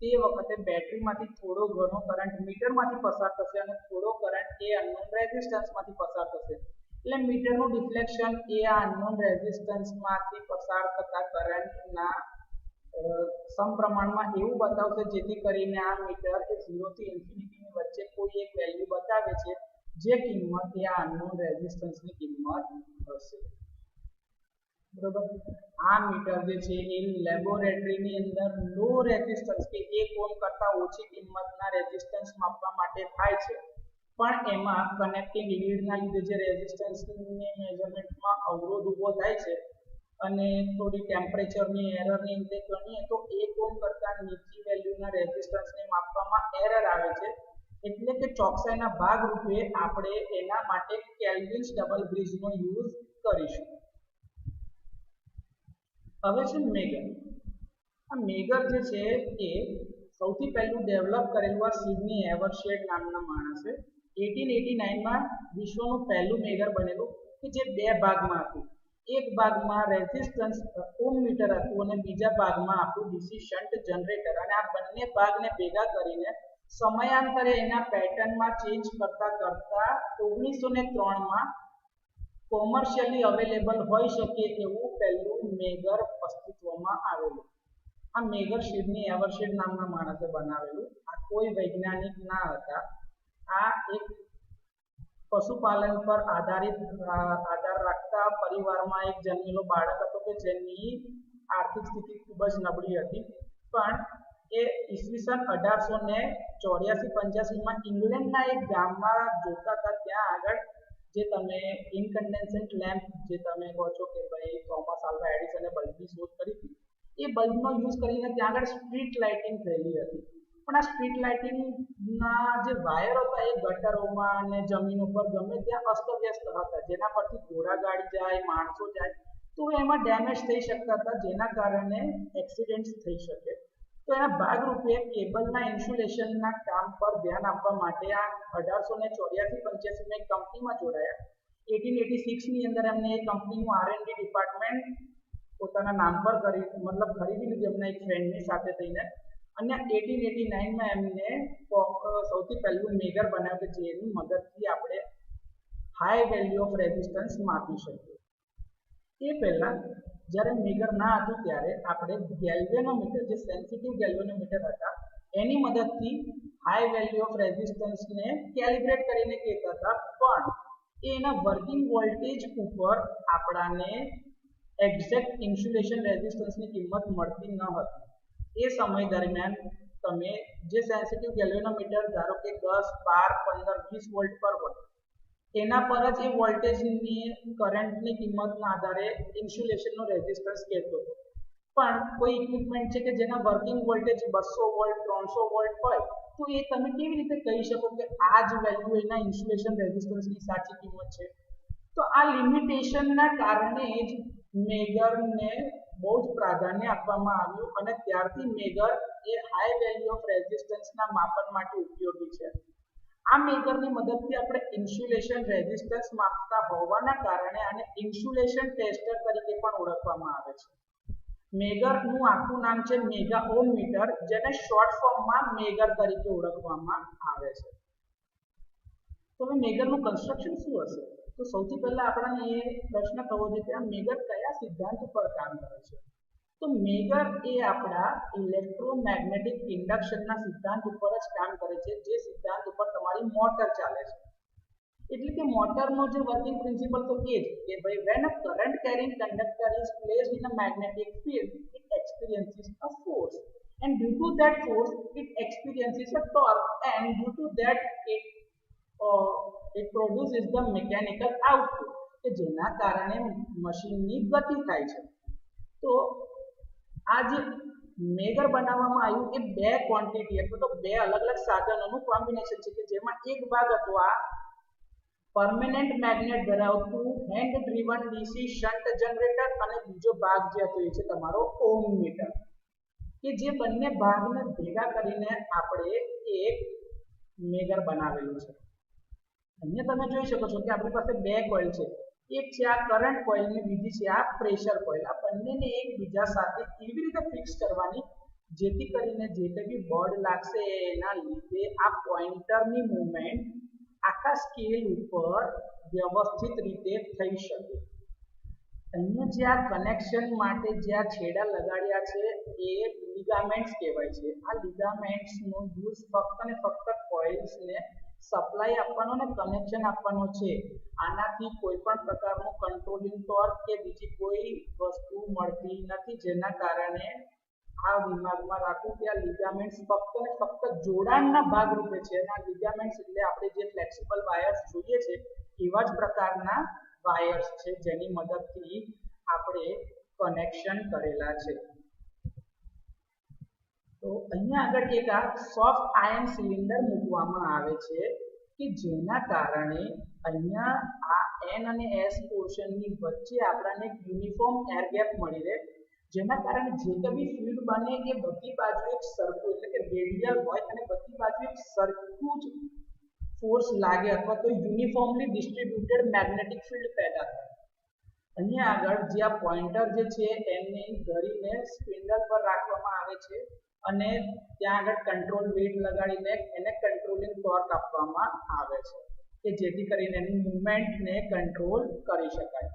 તે વખતે બેટરીમાંથી થોડો ઘણો કરંટ મીટરમાંથી પસાર થશે અને થોડો કરંટ એ અનનોન રેઝિસ્ટન્સમાંથી પસાર થશે. એટલે મીટરનું ડિફ્લેક્શન એ આ અનનોન રેઝિસ્ટન્સમાંથી પસાર થતા કરંટના સમપ્રમાણમાં એવું બતાવશે જેથી કરીને આ મીટર એ 0 થી ઇન્ફિનિટીની વચ્ચે કોઈ એક વેલ્યુ બતાવે છે જે કિંમત એ આ અનનોન રેઝિસ્ટન્સની કિંમત હશે. બરોબર. આ મીટર જે છે એ લેબોરેટરીની અંદર લો રેઝિસ્ટન્સ કે 1 ઓહ્મ કરતા ઓછી કિંમતના રેઝિસ્ટન્સ માપવા માટે થાય છે, પણ એમાં કનેક્ટિંગ લીડના લીધે જે રેઝિસ્ટન્સની મેઝરમેન્ટમાં અવરોધ ઊભો થાય છે અને થોડી ટેમ્પરેચરની એરરની રીતે ગણીએ તો 1 ઓહ્મ કરતા નીચી વેલ્યુના રેઝિસ્ટન્સને માપવામાં એરર આવે છે. એટલે કે ચોકસાઈના ભાગરૂપે આપણે એના માટે કેલ્વિન્સ ડબલ બ્રિજનો યુઝ કરીશું. હવે છે મેગર. આ મેગર જે છે એ સૌથી પહેલું ડેવલપ કરેલું આ સિડની એવરશેડ નામના માણસે 1889માં વિશ્વનું પહેલું મેગર બનેલું કે જે બે ભાગમાં હતું. એક ભાગમાં રેઝિસ્ટન્સ ઓહ્મ મીટર હતું અને બીજા ભાગમાં આપણું ડીસી શન્ટ જનરેટર, અને આ બંને ભાગને ભેગા કરીને સમયાંતરે એના પેટર્નમાં ચેન્જ કરતા 1903માં કોમર્શિયલી અવેલેબલ હોઈ શકે એવું પહેલું મેગર અસ્તિત્વમાં આવેલું. આ મેગર સિડની એવરશેડ નામના માણસે બનાવેલું. આ કોઈ વૈજ્ઞાનિક ના હતા. આ એક પશુપાલન પર આધાર રાખતા પરિવારમાં એક જન્મેલો બાળક હતો કે જેની આર્થિક સ્થિતિ ખૂબ જ નબળી હતી, પણ એ ઈસવીસન 1884-85માં ઇંગ્લેન્ડના એક ગામમાં જોતા હતા. ત્યાં આગળ જે તમે ઇનકન્ડેન્સન્ટ લેમ્પ જે તમે કહો છો કે ભાઈ થોમસ આલ્વા એડિસને બલ્બની શોધ કરી હતી, એ બલ્બનો યુઝ કરીને ત્યાં આગળ સ્ટ્રીટ લાઇટિંગ થયેલી હતી. પણ આ સ્ટ્રીટ લાઇટિંગના જે વાયર હતા એ ગટરોમાં અને જમીન ઉપર ગમે ત્યાં અસ્તવ્યસ્ત હતા, જેના પરથી ઘોડાગાડી જાય, માણસો જાય તો એમાં ડેમેજ થઈ શકતા હતા, જેના કારણે એક્સિડન્ટ્સ થઈ શકે. તો એના ભાગરૂપે કેબલના ઇન્સ્યુલેશનના કામ પર ધ્યાન આપવા માટે આ 1884-85માં એક કંપનીમાં જોડાયા. 1886ની અંદર એમને એ કંપનીનું R&D ડિપાર્ટમેન્ટ પોતાના નામ પર ખરીદી લીધું એમના એક ફ્રેન્ડની સાથે થઈને, અને 1889માં એમને સૌથી પહેલું મેગર બનાવ્યું કે જેની મદદથી આપણે હાઈ વેલ્યુ ઓફ રેઝિસ્ટન્સ માપી શકીએ. એ પહેલા જ્યારે મેગર ના હતું ત્યારે આપણે ગેલ્વેનોમીટર, જે સેન્સિટિવ ગેલ્વેનોમીટર હતા, એની મદદથી હાઈ વેલ્યુ ઓફ રેઝિસ્ટન્સને કેલિબ્રેટ કરીને કહેતા હતા, પણ એના વર્કિંગ વોલ્ટેજ ઉપર આપણાને એક્ઝેક્ટ ઇન્સ્યુલેશન રેઝિસ્ટન્સની કિંમત મળતી ન હતી. એ સમય દરમિયાન તમે જે સેન્સિટિવ ગેલ્વેનોમીટર ધારો કે 10, 12, 15, 20 વોલ્ટ પર હોય એના પર જ એ વોલ્ટેજની કરંટની કિંમતના આધારે ઇન્સ્યુલેશનનો રેઝિસ્ટન્સ કહેતો હતો. પણ કોઈ ઇક્વિપમેન્ટ છે કે જેના વર્કિંગ વોલ્ટેજ 200 વોલ્ટ 300 વોલ્ટ હોય તો એ તમે કેવી રીતે કહી શકો કે આ જ વેલ્યુ એના ઇન્સ્યુલેશન રેઝિસ્ટન્સની સાચી કિંમત છે? તો આ લિમિટેશનના કારણે જ મેગરને બહુ જ પ્રાધાન્ય આપવામાં આવ્યું અને ત્યારથી megger A high value of રેઝિસ્ટન્સના માપન માટે ઉપયોગી છે. આ મેગરની મદદથી આપણે ઇન્સ્યુલેશન રેઝિસ્ટન્સ માપતા હોવાના કારણે આને ઇન્સ્યુલેશન ટેસ્ટર તરીકે પણ ઓળખવામાં આવે છે. મેગરનું આખું નામ છે મેગા ઓહ્મ મીટર, જેને શોર્ટ ફોર્મમાં મેગર તરીકે ઓળખવામાં આવે છે. તો હવે મેગરનું કન્સ્ટ્રક્શન શું હશે? તો સૌથી પહેલા આપણને એ પ્રશ્ન થવો જોઈએ કે આ મેગર કયા સિદ્ધાંત ઉપર કામ કરે છે? તો મેગર એ આપણા ઇલેક્ટ્રોમેગ્નેટિક ઇન્ડક્શનના સિદ્ધાંત ઉપર જ કામ કરે છે, જે સિદ્ધાંત ઉપર તમારી મોટર ચાલે છે. એટલે કે મોટરનો જે વર્કિંગ પ્રિન્સિપલ તો એ જ કે ભાઈ when a current carrying conductor is placed in a magnetic field, it experiences a force, and due to that force it experiences a torque, and due to that it produces the mechanical output, કે જેના કારણે મશીનની ગતિ થાય છે. તો આ જે મેગર બનાવવામાં આવ્યું એ બે ક્વોન્ટિટી અથવા તો બે અલગ અલગ સાધનોનું કોમ્બિનેશન છે, કે જેમાં એક ભાગ હતો આ પરમેનન્ટ મેગ્નેટ ધરાવતું hand driven DC shunt generator, અને બીજો ભાગ જે હતો એ છે તમારો ઓહ્મ મીટર, કે જે બંને ભાગને ભેગા કરીને આપણે એક મેગર બનાવેલું છે. અહીંયા તમે જોઈ શકો છો કે આપણી પાસે બે કોઇલ છે. એક છે આ કરંટ કોઇલ ને બીજી છે આ પ્રેશર કોઇલ. આ બંનેને એકબીજા સાથે એવી રીતે ફિક્સ કરવાની જેથી કરીને જે કંઈ બી બળ લાગશે એના લીધે આ પોઇન્ટરની મૂવમેન્ટ આખા સ્કેલ ઉપર વ્યવસ્થિત રીતે થઈ શકે. અહીંયા જે આ કનેક્શન માટે જે આ છેડા લગાડ્યા છે એ લિગામેન્ટ્સ કહેવાય છે. આ લિગામેન્ટ્સનો યુઝ ફક્ત ને ફક્ત કોઇલ્સને સપ્લાય આપવાનો ને કનેક્શન આપવાનો છે. આનાથી કોઈ પણ પ્રકારનું કંટ્રોલિંગ ટોર્ક કે બીજી કોઈ વસ્તુ મળતી નથી, જેના કારણે આ દિમાગમાં રાખવું કે આ લિગામેન્ટ્સ ફક્ત ને ફક્ત જોડાણના ભાગરૂપે છે. અને આ લિગામેન્ટ્સ એટલે આપણે જે ફ્લેક્સિબલ વાયર્સ જોઈએ છે એવા જ પ્રકારના વાયર્સ છે જેની મદદથી આપણે કનેક્શન કરેલા છે. તો અહીંયા આગળ એક આ સોફ્ટ આયર્ન સિલિન્ડર મૂકવામાં આવે છે કે જેના કારણે અહીંયા આ N અને S પોર્શનની વચ્ચે આપણને એક યુનિફોર્મ એર ગેપ મળી રહે, જેના કારણે જે કઈ ફ્લુઇડ બને એ બધી બાજુ એક સરખું એટલે કે રેડિયલ હોય અને બધી બાજુ એક સરખું જ ફોર્સ લાગે અથવા તો યુનિફોર્મલી ડિસ્ટ્રીબ્યુટેડ મેગ્નેટિક ફિલ્ડ પેદા થાય. અહીંયા આગળ જે આ પોઇન્ટર જે છે એને ધરીને સ્પિન્ડલ પર રાખવામાં આવે છે અને ત્યાં આગળ કંટ્રોલ વેટ લગાડીને એને કંટ્રોલિંગ ટોર્ક આપવામાં આવે છે કે જેથી કરીને એની મૂવમેન્ટને કંટ્રોલ કરી શકાય.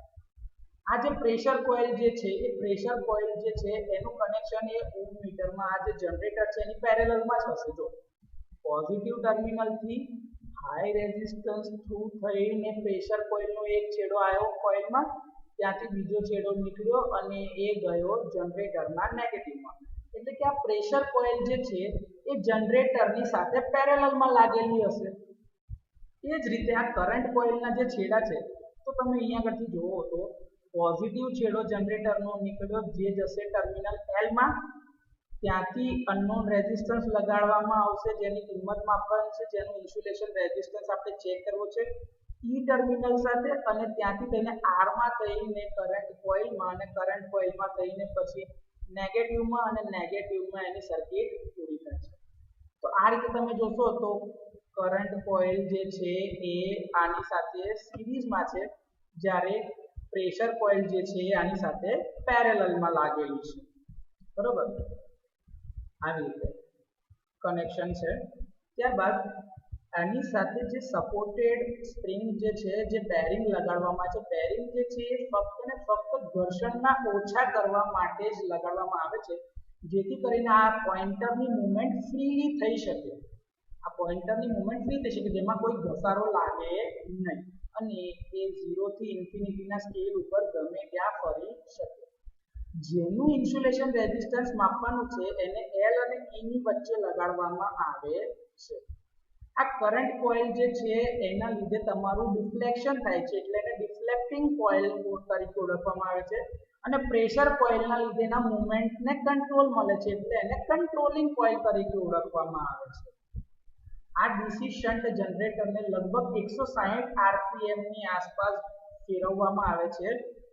આ જે પ્રેશર કોઇલ જે છે એ પ્રેશર કોઇલ જે છે એનું કનેક્શન એ ઓહમ મીટરમાં આ જે જનરેટર છે એની પેરેલલમાં જ હશે. જો પોઝિટિવ ટર્મિનલથી હાઈ રેઝિસ્ટન્સ થ્રુ થઈને પ્રેશર કોઇલનો એક છેડો આવ્યો કોઇલમાં, ત્યાંથી બીજો છેડો નીકળ્યો અને એ ગયો જનરેટરના નેગેટિવમાં. એટલે કે આ પ્રેશર કોઇલ જે છે એ જનરેટરની સાથે પેરેલલમાં લાગેલી હશે. એ જ રીતે આ કરંટ કોઇલના જે છેડા છે તો તમે અહીંયા આગળથી જુઓ તો પોઝિટિવ છેડો જનરેટરનો નીકળ્યો જે જશે ટર્મિનલ L માં, ત્યાંથી અનનોન રેઝિસ્ટન્સ લગાડવામાં આવશે જેની કિંમત માપવાની છે, જેનું ઇન્સ્યુલેશન રેઝિસ્ટન્સ આપણે ચેક કરવો છે E ટર્મિનલ સાથે, અને ત્યાંથી થઈને R માં થઈને કરંટ કોઇલમાં અને કરંટ કોઇલમાં થઈને પછી નેગેટિવમાં અને નેગેટિવમાં એની સર્કિટ પૂરી થાય છે. તો આ રીતે તમે જોશો તો કરંટ કોઇલ જે છે એ આની સાથે સિરીઝમાં છે, જ્યારે પ્રેશર કોઇલ જે છે આની સાથે પેરેલલમાં લાગેલું છે. બરોબર, આવી રીતે કનેક્શન છે. ત્યારબાદ આની સાથે જે સપોર્ટેડ સ્પ્રિંગ જે છે જે બેરિંગ લગાડવામાં છે, બેરિંગ જે છે એ ફક્ત ને ફક્ત ઘર્ષણના ઓછા કરવા માટે જ લગાડવામાં આવે છે, જેથી કરીને આ પોઇન્ટરની મૂવમેન્ટ ફ્રીલી થઈ શકે. આ પોઇન્ટરની મૂવમેન્ટ ફ્રી થઈ શકે જેમાં કોઈ ઘસારો લાગે નહીં અને એ 0 થી ઇન્ફિનિટીના સ્કેલ ઉપર ગમે ત્યાં ફરી શકે. જેનું ઇન્સ્યુલેશન રેઝિસ્ટન્સ માપવાનું છે એને L અને E ની વચ્ચે લગાડવામાં આવે છે. આ કરંટ કોઇલ જે છે એના લીધે તમારું ડિફ્લેક્શન થાય છે એટલે એને ડિફ્લેક્ટિંગ કોઇલ તરીકે ઓળખવામાં આવે છે, અને પ્રેશર કોઇલના લીધે એના મૂવમેન્ટને કંટ્રોલ મળે છે એટલે એને કંટ્રોલિંગ કોઇલ તરીકે ઓળખવામાં આવે છે. આ ડીસી શન્ટ જનરેટરને લગભગ 160 RPM ની આસપાસ ફેરવવામાં આવે છે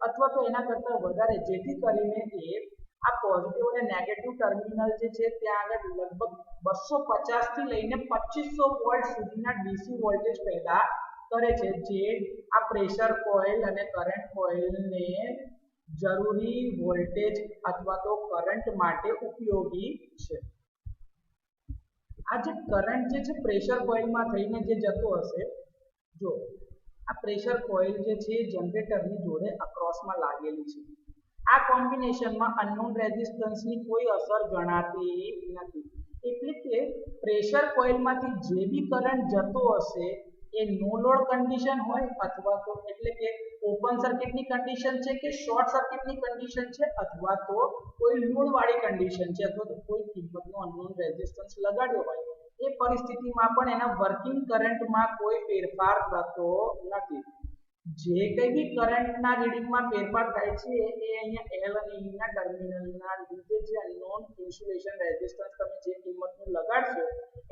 અથવા તો એના કરતાં વધારે, જેથી કરીને એ આ પોઝિટિવ અને નેગેટિવ ટર્મિનલ જે છે ત્યાં આગળ લગભગ 250 થી લઈને 2500 વોલ્ટ સુધીના ડીસી વોલ્ટેજ પેદા કરે છે, જે આ પ્રેશર કોઇલ અને કરંટ કોઇલને જરૂરી વોલ્ટેજ અથવા તો કરંટ માટે ઉપયોગી છે. આ જે કરંટ જે છે પ્રેશર કોઇલમાં થઈને જે જતો હશે, જો આ પ્રેશર કોઇલ જે છે જનરેટરની જોડે અક્રોસમાં લાગેલી છે. આ કોમ્બિનેશનમાં અનનોન રેઝિસ્ટન્સની કોઈ અસર જણાતી નથી, એટલે કે પ્રેશર કોઇલમાંથી જે બી કરંટ જતો હશે એ નો લોડ કન્ડિશન હોય અથવા તો એટલે કે ઓપન સર્કિટની કન્ડિશન છે કે શોર્ટ સર્કિટની કન્ડિશન છે અથવા તો કોઈ લોડ વાળી કન્ડિશન છે અથવા તો કોઈ કિંમતનો અનનોન રેઝિસ્ટન્સ લગાડ્યો હોય, એ પરિસ્થિતિમાં પણ એના વર્કિંગ કરંટમાં કોઈ ફેરફાર થતો નથી. જે કંઈ બી કરંટના રીડિંગમાં ફેરફાર થાય છે એ અહીંયા L અને E ના ટર્મિનલના લીધે જે અનનોન ઇન્સ્યુલેશન રેઝિસ્ટન્સ તમે જે કિંમતનું લગાડશો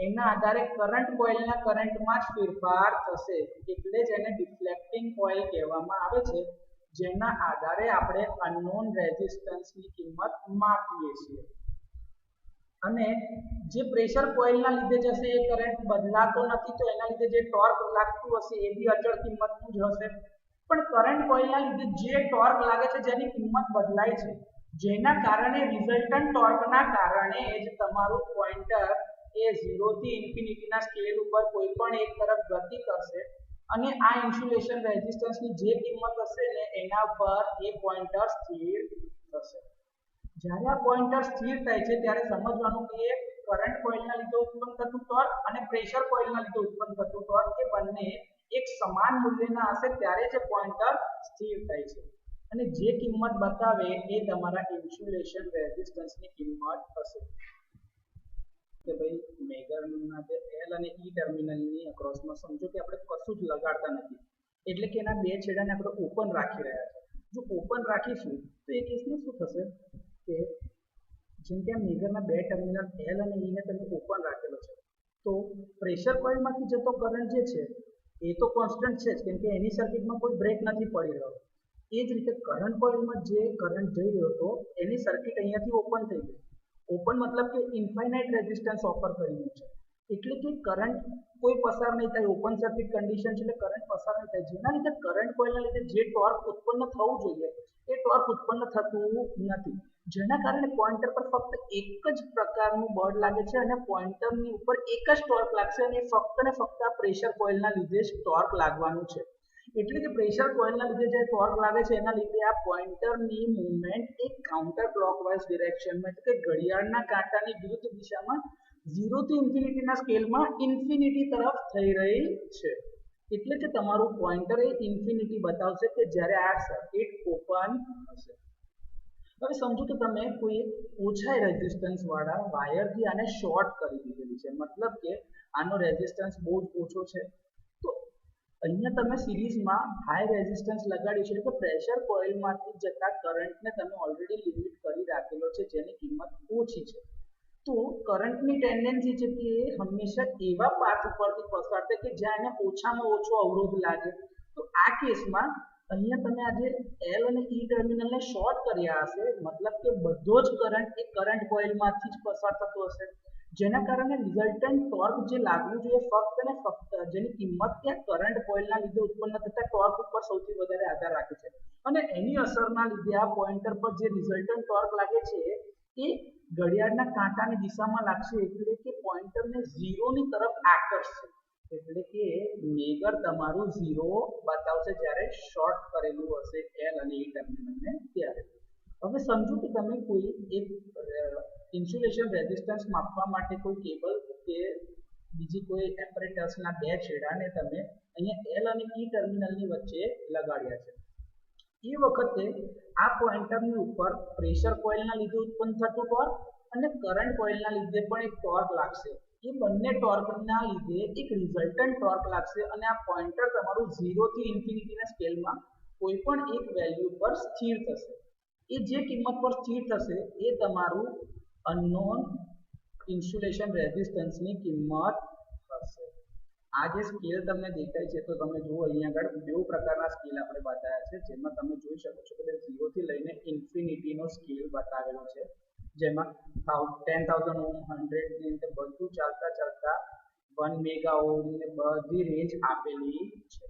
એના આધારે કરંટ કોઇલના કરંટમાં જ ફેરફાર થશે, એટલે જ એને ડિફ્લેક્ટિંગ કોઇલ કહેવામાં આવે છે, જેના આધારે આપણે અનનોન રેઝિસ્ટન્સની કિંમત માપીએ છીએ. અને જે પ્રેશર કોઇલના લીધે જશે એ કરંટ બદલાતો નથી, તો એના લીધે જે ટોર્ક લાગતું હશે એ બી અચળ કિંમતનું જ હશે. પણ કરંટ કોઇલના લીધે જે ટોર્ક લાગે છે જેની કિંમત બદલાય છે, જેના કારણે રિઝલ્ટન્ટ ટોર્કના કારણે જ તમારું પોઇન્ટર એ 0 થી ઇન્ફિનિટીના સ્કેલ ઉપર કોઈ પણ એક તરફ ગતિ કરશે અને આ ઇન્સ્યુલેશન રેઝિસ્ટન્સની જે કિંમત હશે ને એના પર એ પોઇન્ટર સ્થિર થશે. જ્યારે આ પોઇન્ટર સ્થિર થાય છે ત્યારે સમજવાનું કે કરંટ કોઇલના લીધે ઉત્પન્ન થતું ટોર્ક અને પ્રેશર કોઇલના લીધે ઉત્પન્ન થતું ટોર્ક એ બંને એક સમાન મૂલ્યના હશે ત્યારે જ પોઇન્ટર સ્થિર થાય છે અને જે કિંમત બતાવે એ તમારા ઇન્સ્યુલેશન રેઝિસ્ટન્સની કિંમત હશે. કે ભાઈ મેગરના જે એલ અને ઈ ટર્મિનલની અક્રોસમાં સમજો કે આપણે કશું જ લગાડતા નથી, એટલે કે એના બે છેડાને આપણે ઓપન રાખી રહ્યા છે. જો ઓપન રાખીશું તો એ કેસમાં શું થશે કે જેમ કે આ મેગરના બે ટર્મિનલ એલ અને ઈ ને તમે ઓપન રાખેલો છે તો પ્રેશર કોઇલમાંથી જતો કરંટ જે છે એ તો કોન્સ્ટન્ટ છે જ, કેમ કે એની સર્કિટમાં કોઈ બ્રેક નથી પડી રહ્યો. એ જ રીતે કરંટ કોઇલમાં જે કરંટ જઈ રહ્યો હતો એની સર્કિટ અહીંયાથી ઓપન થઈ ગઈ. ઓપન મતલબ કે ઇન્ફાઇનાઇટ રેઝિસ્ટન્સ ઓફર કર્યું છે, એટલે કે કરંટ કોઈ પસાર નહીં થાય. ઓપન સર્કિટ કન્ડિશન છે એટલે કરંટ પસાર નહીં થાય, જેના લીધે કરંટ કોઇલના લીધે જે ટોર્ક ઉત્પન્ન થવું જોઈએ એ ટોર્ક ઉત્પન્ન થતું નથી, જેના કારણે પોઇન્ટર પર ફક્ત એક જ પ્રકારનું બળ લાગે છે અને પોઇન્ટરની ઉપર એક જ ટોર્ક લાગશે અને ફક્ત ને ફક્ત આ પ્રેશર કોઇલના લીધે જ ટોર્ક લાગવાનું છે. એટલે કે પ્રેશર કોઇલના લીધે જે ટોર્ક લાગે છે એના લીધે આ પોઇન્ટરની મૂવમેન્ટ એક કાઉન્ટર ક્લોકવાઇઝ ડિરેક્શનમાં, એટલે કે ઘડિયાળના કાંટાની વિરુદ્ધ દિશામાં 0 થી ઇન્ફિનિટીના સ્કેલમાં ઇન્ફિનિટી તરફ થઈ રહી છે. એટલે કે તમારું પોઇન્ટર એ ઇન્ફિનિટી બતાવશે કે જ્યારે આ સર્કિટ ઓપન હશે. હવે સમજો કે તમે કોઈ ઓછા રેઝિસ્ટન્સ વાળા વાયરથી આને શોર્ટ કરી દીધેલી છે, મતલબ કે આનો રેઝિસ્ટન્સ બહુ જ ઓછો છે, તો અહીંયા તમે સિરીઝમાં હાઈ રેઝિસ્ટન્સ લગાડ્યું છે, એટલે કે પ્રેશર કોઇલમાંથી જતા કરંટને તમે ઓલરેડી લિમિટ કરી રાખેલો છે જેની કિંમત ઓછી છે. તો કરંટની ટેન્ડન્સી છે કે એ હંમેશા એવા પાથ ઉપરથી પસાર થાય કે જ્યાં એને ઓછામાં ઓછો અવરોધ લાગે. તો આ કેસમાં અહીંયા તમે આજે એલ અને ઈ ટર્મિનલને શોર્ટ કર્યા હશે, મતલબ કે બધો જ કરંટ એ કરંટ કોઇલમાંથી જ પસાર થતો હશે, જેના કારણે રિઝલ્ટન્ટ ટોર્ક જે લાગવું જોઈએ ફક્ત ને ફક્ત જેની કિંમત ત્યાં કરંટ કોઇલના લીધે ઉત્પન્ન થતા ટોર્ક ઉપર સૌથી વધારે આધાર રાખે છે અને એની અસરના લીધે આ પોઇન્ટર પર જે રિઝલ્ટન્ટ ટોર્ક લાગે છે એ ઘડિયાળના કાંટાની દિશામાં લાગશે, એટલે કે પોઇન્ટરને 0 ની તરફ આકર્ષશે. એટલે કે મેગર તમારું 0 બતાવશે જ્યારે શોર્ટ કરેલું હશે એલ અને ઈ ટર્મિનલને ત્યારે. હવે સમજો કે તમે કોઈ એક ઇન્સ્યુલેશન રેઝિસ્ટન્સ માપવા માટે કોઈ કેબલ કે બીજી કોઈ એપરેટસના બે છેડાને તમે અહીંયા એલ અને ઈ ટર્મિનલની વચ્ચે લગાડ્યા છે. એ વખતે આ પોઇન્ટરની ઉપર પ્રેશર કોઇલના લીધે ઉત્પન્ન થતું ટોર્ક અને કરંટ કોઇલના લીધે પણ એક ટોર્ક લાગશે. એ બંને ટોર્કના લીધે એક રિઝલ્ટન્ટ ટોર્ક લાગશે અને આ પોઇન્ટર તમારું 0 થી ઇન્ફિનિટીના સ્કેલમાં કોઈ પણ એક વેલ્યુ પર સ્થિર થશે. એ જે કિંમત પર સ્થિર થશે એ તમારું અનનોન ઇન્સ્યુલેશન રેઝિસ્ટન્સની કિંમત હશે. આ જે સ્કેલ તમને દેખાય છે તો તમે જુઓ અહીંયા આગળ બે પ્રકારના સ્કેલ આપણે બતાવ્યા છે, જેમાં તમે જોઈ શકો છો કે 0 થી લઈને ઇન્ફિનિટીનો સ્કેલ બતાવેલો છે, જેમાં 10,000 ઓહ્મ 100 ની અંદર બધું ચાલતા 1 મેગા ઓહ્મ ને બધી રેન્જ આપેલી છે.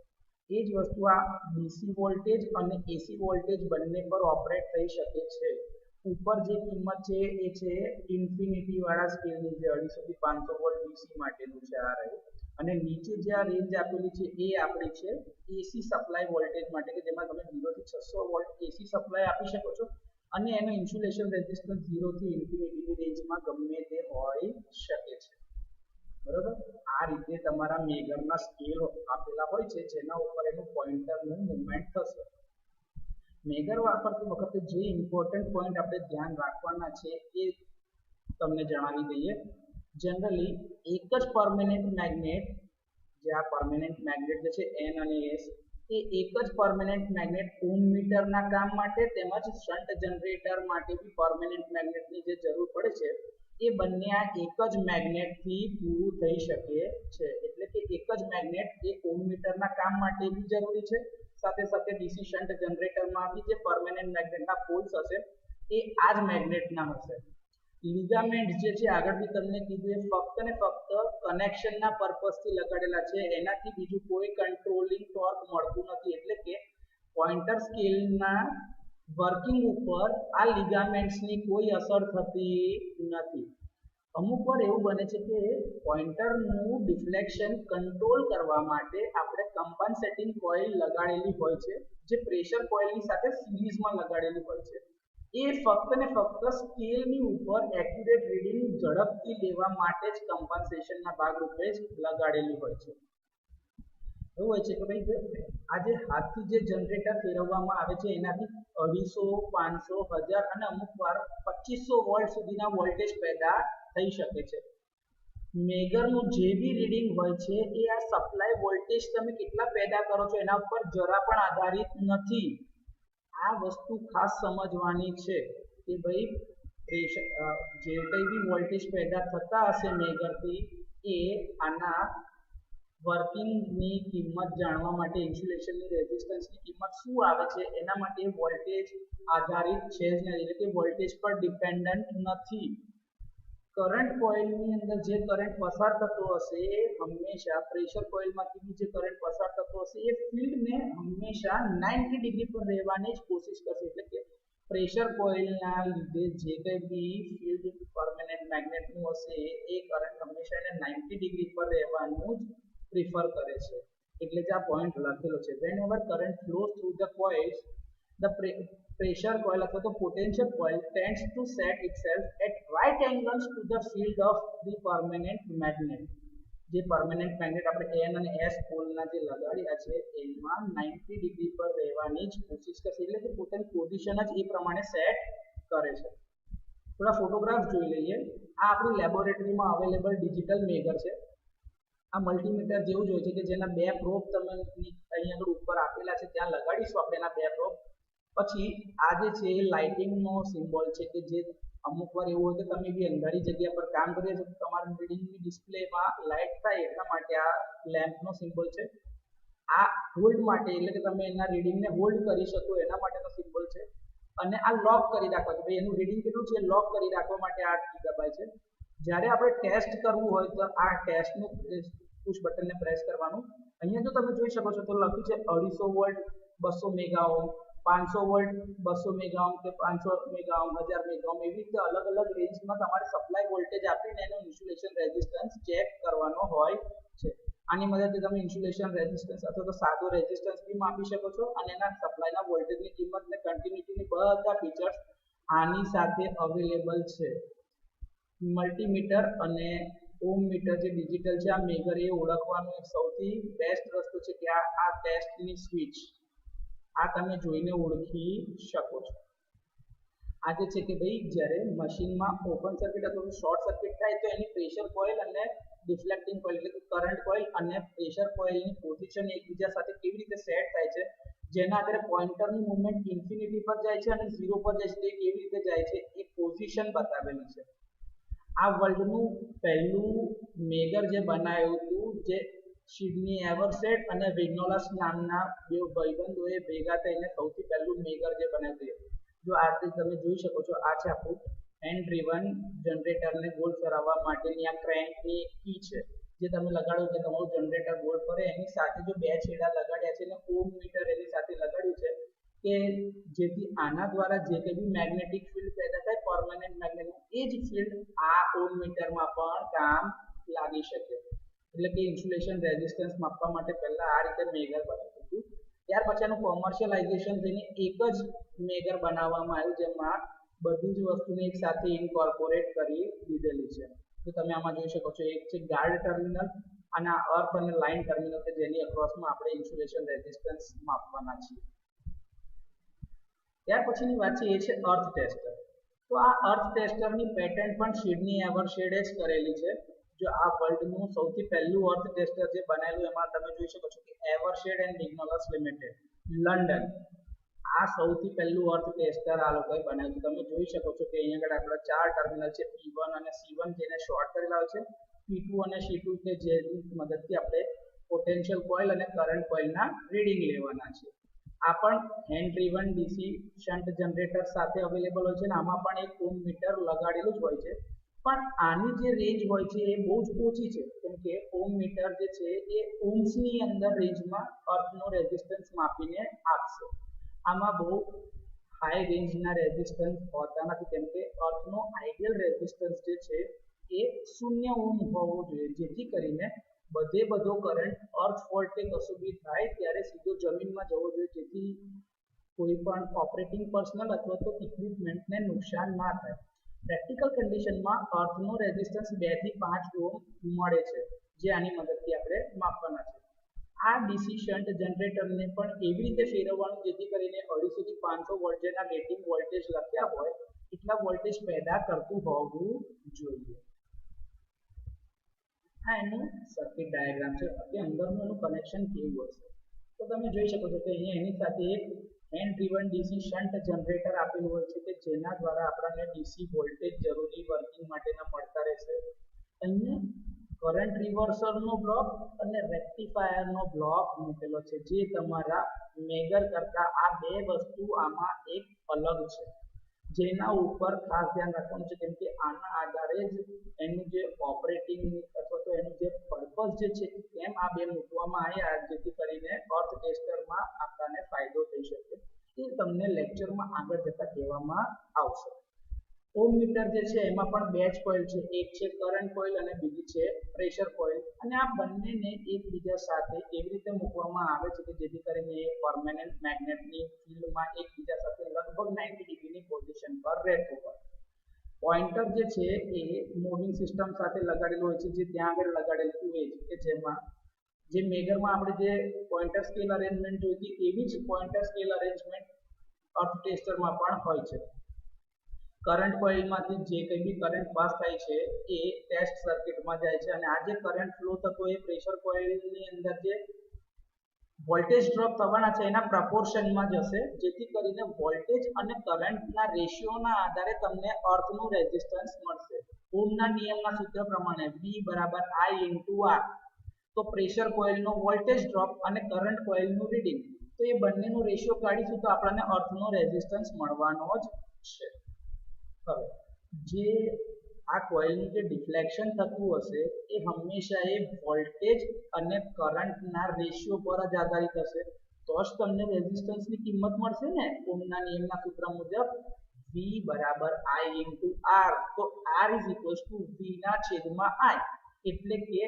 એ જ વસ્તુ આ ડીસી વોલ્ટેજ અને એસી વોલ્ટેજ બંને પર ઓપરેટ થઈ શકે છે. ઉપર જે કિંમત છે એ છે ઇન્ફિનિટી વાળા સ્કેલની, જે 250 થી 500 વોલ્ટ ડીસી માટેનું છે આ રહ્યું, અને નીચે જે આ રેન્જ આપેલી છે એ આપણી છે એસી સપ્લાય વોલ્ટેજ માટે, કે જેમાં તમે 0 થી 600 વોલ્ટ એસી સપ્લાય આપી શકો છો અને એનો ઇન્સ્યુલેશન રેઝિસ્ટન્સ 0 થી ઇન્ફિનિટીની રેન્જમાં ગમે તે હોઈ શકે છે. બરોબર, આ રીતે તમારા મેગરના સ્કેલ આપેલા હોય છે જેના ઉપર એનું પોઇન્ટરનું મૂવમેન્ટ થશે. મેગર વાપરતી વખતે જે ઇમ્પોર્ટન્ટ પોઈન્ટ આપણે ધ્યાન રાખવાના છે એ તમને જણાવી દઈએ. જનરલી એક જ પરમેનન્ટ મેગ્નેટ, જે આ પરમેનન્ટ મેગ્નેટ જે છે એન અને એસ, એ એક જ પરમેનન્ટ મેગ્નેટ ઓહ્મ મીટરના કામ માટે તેમજ શન્ટ જનરેટર માટે બી પરમેનન્ટ મેગ્નેટની જે જરૂર પડે છે એ બંને આ એક જ મેગ્નેટથી પૂરું થઈ શકે છે. એટલે કે એક જ મેગ્નેટ એ ઓહ્મ મીટરના કામ માટે બી જરૂરી છે, સાથે સાથે ડીસી શન્ટ જનરેટરમાં બી જે પરમેનન્ટ મેગ્નેટના પોલ્સ હશે એ આ જ મેગ્નેટના હશે. લિગામેન્ટ જે છે આગળ બી તમને કીધું એ ફક્ત ને ફક્ત કનેક્શનના પર્પસથી લગાડેલા છે, એનાથી બીજું કોઈ કંટ્રોલિંગ ટોર્ક મળતું નથી. એટલે કે પોઇન્ટર સ્કેલના વર્કિંગ ઉપર આ લિગામેન્ટ્સની કોઈ અસર થતી નથી. અમુક વાર એવું બને છે કે પોઇન્ટરનું ડિફ્લેક્શન કંટ્રોલ કરવા માટે આપણે કમ્પનસેટિંગ કોઇલ લગાડેલી હોય છે, જે પ્રેશર કોઇલની સાથે સિરીઝમાં લગાડેલી હોય છે. એ ફક્ત ને ફક્ત સ્કેલની ઉપર એક્યુરેટ રીડિંગ ઝડપથી લેવા માટે જ કમ્પન્સેશનના ભાગરૂપે જ લગાડેલી હોય છે. એવું હોય છે કે ભાઈ આ જે હાથથી જે જનરેટર ફેરવવામાં આવે છે એનાથી 250, 500, 1000 અને અમુક વાર 2500 વોલ્ટ સુધીના વોલ્ટેજ પેદા થઈ શકે છે. મેગરનું જે બી રીડિંગ હોય છે એ આ સપ્લાય વોલ્ટેજ તમે કેટલા પેદા કરો છો એના ઉપર જરા પણ આધારિત નથી. આ વસ્તુ ખાસ સમજવાની છે કે ભાઈ પ્રેશર જે કંઈ બી વોલ્ટેજ પેદા થતા હશે મેગરથી એ આના વર્કિંગની કિંમત જાણવા માટે ઇન્સ્યુલેશનની રેઝિસ્ટન્સની કિંમત શું આવે છે એના માટે વોલ્ટેજ આધારિત છે જ નહીં, એટલે કે વોલ્ટેજ પર ડિપેન્ડન્ટ નથી. કરંટ કોઇલની અંદર જે કરંટ પસાર થતો હશે એ હંમેશા પ્રેશર કોઇલમાંથી જે કરંટ પસાર થતો હશે એ ફિલ્ડને હંમેશા 90 ડિગ્રી પર રહેવાની જ કોશિશ કરશે. એટલે કે પ્રેશર કોઇલના લીધે જે કંઈ બી ફિલ્ડ પરમેનન્ટ મેગ્નેટનું હશે એ કરંટ હંમેશા એને 90 ડિગ્રી પર રહેવાનું જ પ્રિફર કરે છે. એટલે જ આ પોઈન્ટ લખેલો છે. whenever current flows through the coils, the pressure coil અથવા તો potential coil tends to set itself at right angles to the field of the permanent magnet. જે પરમેનન્ટ મેગ્નેટ આપણે N અને S પોલના જે લગાડ્યા છે એમાં 90 ડિગ્રી પર રહેવાની જ કોશિશ કરશે, એટલે કે પોતાની પોઝિશન જ એ પ્રમાણે સેટ કરે છે. થોડા ફોટોગ્રાફ જોઈ લઈએ. આ આપણી લેબોરેટરીમાં અવેલેબલ ડિજિટલ મેગર છે. આ મલ્ટીમીટર જેવું જ હોય છે કે જેના બે પ્રોબ તમે અહીં આગળ ઉપર આપેલા છે ત્યાં લગાડીશું આપણે એના બે પ્રોબ. પછી આ જે છે એ લાઇટિંગનો સિમ્બોલ છે કે જે અમુક વાર એવું હોય કે તમે બી અંધારી જગ્યા પર કામ કરીએ છો તો તમારા રીડિંગની ડિસ્પ્લેમાં લાઇટ થાય એટલા માટે આ લેમ્પનો સિમ્બોલ છે. આ હોલ્ડ માટે એટલે કે તમે એના રીડિંગને હોલ્ડ કરી શકો એના માટેનો સિમ્બોલ છે. અને આ લોક કરી રાખવા કે ભાઈ એનું રીડિંગ કેટલું છે લોક કરી રાખવા માટે આ કી દબાય છે. જ્યારે આપણે ટેસ્ટ કરવું હોય તો આ ટેસ્ટનું પુશ બટનને પ્રેસ કરવાનું. અહીંયા જો તમે જોઈ શકો છો તો લખ્યું છે 250 volt 200 mega ohm, 500 volt 200 mega ohm કે 500 મેગા ઓહ્મ, 1000 મેગા ઓહ્મ, એવી રીતે અલગ અલગ રેન્જમાં તમારે સપ્લાય વોલ્ટેજ આપીને એનો ઇન્સ્યુલેશન રેઝિસ્ટન્સ ચેક કરવાનો હોય છે. આની મદદથી તમે ઇન્સ્યુલેશન રેઝિસ્ટન્સ અથવા તો સાદો રેઝિસ્ટન્સ બી માપી શકો છો અને એના સપ્લાયના વોલ્ટેજની કિંમત ને કન્ટિન્યુટીની બધા ફીચર્સ આની સાથે અવેલેબલ છે. મલ્ટીમીટર અને ઓમ મીટર જે ડિજિટલ છે આ મેગર એ ઓળખવાનો એક સૌથી બેસ્ટ રસ્તો છે કે આ ટેસ્ટની સ્વિચ આ તમે જોઈને ઓળખી શકો છો. આ જે છે કે ભાઈ જ્યારે મશીનમાં ઓપન સર્કિટ અથવા શોર્ટ સર્કિટ થાય તો એની પ્રેશર કોઇલ અને ડિફ્લેક્ટિંગ કોઇલ એટલે કે કરંટ કોઇલ અને પ્રેશર કોઇલની પોઝિશન એકબીજા સાથે કેવી રીતે સેટ થાય છે જેના આધારે પોઇન્ટરની મૂવમેન્ટ ઇન્ફિનિટી પર જાય છે અને 0 પર જાય છે તે કેવી રીતે જાય છે એ પોઝિશન બતાવેલી છે. આ વર્લ્ડનું પહેલું મેગર જે બનાવ્યું હતું જે સિડની એવરસેટ અને વિગ્નોલસ નામના બે ભાઈબંધોએ ભેગા થઈને સૌથી પહેલું મેગર જે બનાવ્યું. જો આ તમે જોઈ શકો છો આ છે આપણું હેન્ડ ડ્રીવન જનરેટરને ગોળ ફેરવવા માટેની આ ક્રેન્કની કી છે જે તમે લગાડો એટલે તમારું જનરેટર ગોળ ફરે. એની સાથે જો બે છેડા લગાડ્યા છે અને ઓમ મીટર એની સાથે લગાડ્યું છે કે જેથી આના દ્વારા જે કંઈ બી મેગ્નેટિક ફિલ્ડ પેદા થાય પરમેનન્ટ મેગ્નેટનું એ જ ફિલ્ડ આ ઓમ મીટરમાં પણ કામ લાગી શકે. એટલે કે ઇન્સ્યુલેશન રેઝિસ્ટન્સ માપવા માટે પહેલા આ રીતે મેગર બનાવ્યું હતું. ત્યાર પછી આનું કોમર્શિયલાઇઝેશન થઈને એક જ મેગર બનાવવામાં આવ્યું જેમાં બધી જ વસ્તુને એક સાથે ઇન્કોર્પોરેટ કરી દીધેલી છે. તો તમે આમાં જોઈ શકો છો એક છે ગાર્ડ ટર્મિનલ અને આ અર્થ અને લાઇન ટર્મિનલ કે જેની અક્રોસમાં આપણે ઇન્સ્યુલેશન રેઝિસ્ટન્સ માપવાના છીએ. ત્યાર પછીની વાત છે એ છે અર્થ ટેસ્ટર. તો આ અર્થ ટેસ્ટરની પેટન્ટ પણ સિડની એવરશેડે જ કરેલી છે. જો આ વર્લ્ડનું સૌથી પહેલું અર્થ ટેસ્ટર જે બનાવેલું એમાં તમે જોઈ શકો છો કે એવરશેડ એન્ડ વિગ્નોલસ લિમિટેડ લંડન આ સૌથી પહેલું અર્થ ટેસ્ટર આ લોકોએ બનાવ્યું. તમે જોઈ શકો છો કે અહીંયા આગળ આપણા ચાર ટર્મિનલ છે P1 અને C1 જેને શોર્ટ કરેલા હોય છે, P2 અને C2 કે જેની મદદથી આપણે પોટેન્શિયલ કોઇલ અને કરંટ કોઇલના રીડિંગ લેવાના છે. આ પણ hand driven DC shunt generator સાથે અવેલેબલ હોય છે અને આમાં પણ એક ઓમ મીટર લગાડેલું જ હોય છે પણ આની જે રેન્જ હોય છે એ બહુ જ ઓછી છે, કેમ કે ઓમ મીટર જે છે એ ઓહ્મ્સની અંદર રેન્જમાં અર્થનો રેઝિસ્ટન્સ માપીને આપશે. આમાં બહુ હાઈ રેન્જના રેઝિસ્ટન્સ હોતા નથી, કેમ કે અર્થનો આઈડિયલ રેઝિસ્ટન્સ જે છે એ 0 ઓહ્મ હોવો જોઈએ, જેથી કરીને બધો કરંટ અર્થ ફોલ્ટે કશું બી થાય ત્યારે સીધો જમીનમાં જવો જોઈએ, જેથી કોઈ પણ ઓપરેટિંગ પર્સનલ અથવા તો ઇક્વિપમેન્ટને નુકસાન ના થાય. પ્રેક્ટિકલ કન્ડિશનમાં અર્થનો રેઝિસ્ટન્સ 2 થી 5 ઓહ્મ મળે છે, જે આની મદદથી આપણે માપવાના છે. આ ડીસી શન્ટ જનરેટરને પણ એવી રીતે ફેરવવાનું જેથી કરીને 250 થી 500 વોલ્ટ જેના રેટિંગ વોલ્ટેજ લખ્યા હોય એટલા વોલ્ટેજ પેદા કરતું હોવું જોઈએ. આ એનું સર્કિટ ડાયાગ્રામ છે. કે અંદરનું એનું કનેક્શન કેવું હશે તો તમે જોઈ શકો છો કે અહીંયા એની સાથે એક hand driven DC shunt generator આપેલું હોય છે કે જેના દ્વારા આપણને ડીસી વોલ્ટેજ જરૂરી વર્કિંગ માટેના મળતા રહેશે. અહીંયા કરંટ રિવર્સરનો બ્લોક અને રેક્ટિફાયરનો બ્લોક મૂકેલો છે, જે તમારા મેગર કરતા આ બે વસ્તુ આમાં એક અલગ છે, જેના ઉપર ખાસ ધ્યાન રાખવાનું છે, કેમ કે આના આધારે જ એનું જે ઓપરેટિંગ અથવા તો એનું જે પર્પઝ જે છે કેમ આ બે મૂકવામાં આવ્યા જેથી કરીને અર્થ ટેસ્ટરમાં આપણને ફાયદો થઈ શકે એ તમને લેક્ચરમાં આગળ જતા કહેવામાં આવશે. ઓમ મીટર જે છે એમાં પણ બે જ કોઇલ છે, એક છે કરંટ કોઇલ અને બીજી છે પ્રેશર કોઇલ, અને આ બંનેને એકબીજા સાથે એવી રીતે મૂકવામાં આવે છે કે જેથી કરીને એ પરમેનન્ટ મેગ્નેટની ફિલ્ડમાં એકબીજા સાથે લગભગ 90 ડિગ્રીની પોઝિશન પર રહેતું હોય. પોઇન્ટર જે છે એ મૂવિંગ સિસ્ટમ સાથે લગાડેલું હોય છે, જે ત્યાં આગળ લગાડેલું હોય છે કે જેમાં જે મેગરમાં આપણે જે પોઇન્ટર સ્કેલ અરેન્જમેન્ટ જોઈ હતી એવી જ પોઇન્ટર સ્કેલ અરેન્જમેન્ટ અર્થ ટેસ્ટરમાં પણ હોય છે. કરંટ કોઇલમાંથી જે કંઈ બી કરંટ પાસ થાય છે એ ટેસ્ટ સર્કિટમાં જાય છે, અને આ જે કરંટ ફ્લો થતો એ પ્રેશર કોઇલની અંદર જે વોલ્ટેજ ડ્રોપ થવાના છે એના પ્રપોર્શનમાં જશે, જેથી કરીને વોલ્ટેજ અને કરંટના રેશિયોના આધારે તમને અર્થનું રેઝિસ્ટન્સ મળશે. ઓહ્મના નિયમના સૂત્ર પ્રમાણે V = I × R, તો પ્રેશર કોઇલનો વોલ્ટેજ ડ્રોપ અને કરંટ કોઇલનું રીડિંગ, તો એ બંનેનો રેશિયો કાઢીશું તો આપણને અર્થનો રેઝિસ્ટન્સ મળવાનો જ છે. હવે જે આ કોઇલનું જે ડિફ્લેક્શન થતું હશે એ હંમેશા એ વોલ્ટેજ અને કરંટના રેશિયો પર જ આધારિત હશે, તો જ તમને રેઝિસ્ટન્સની કિંમત મળશે ને. ઓહ્મના નિયમના સૂત્ર મુજબ V = I × R, તો R = V/I, એટલે કે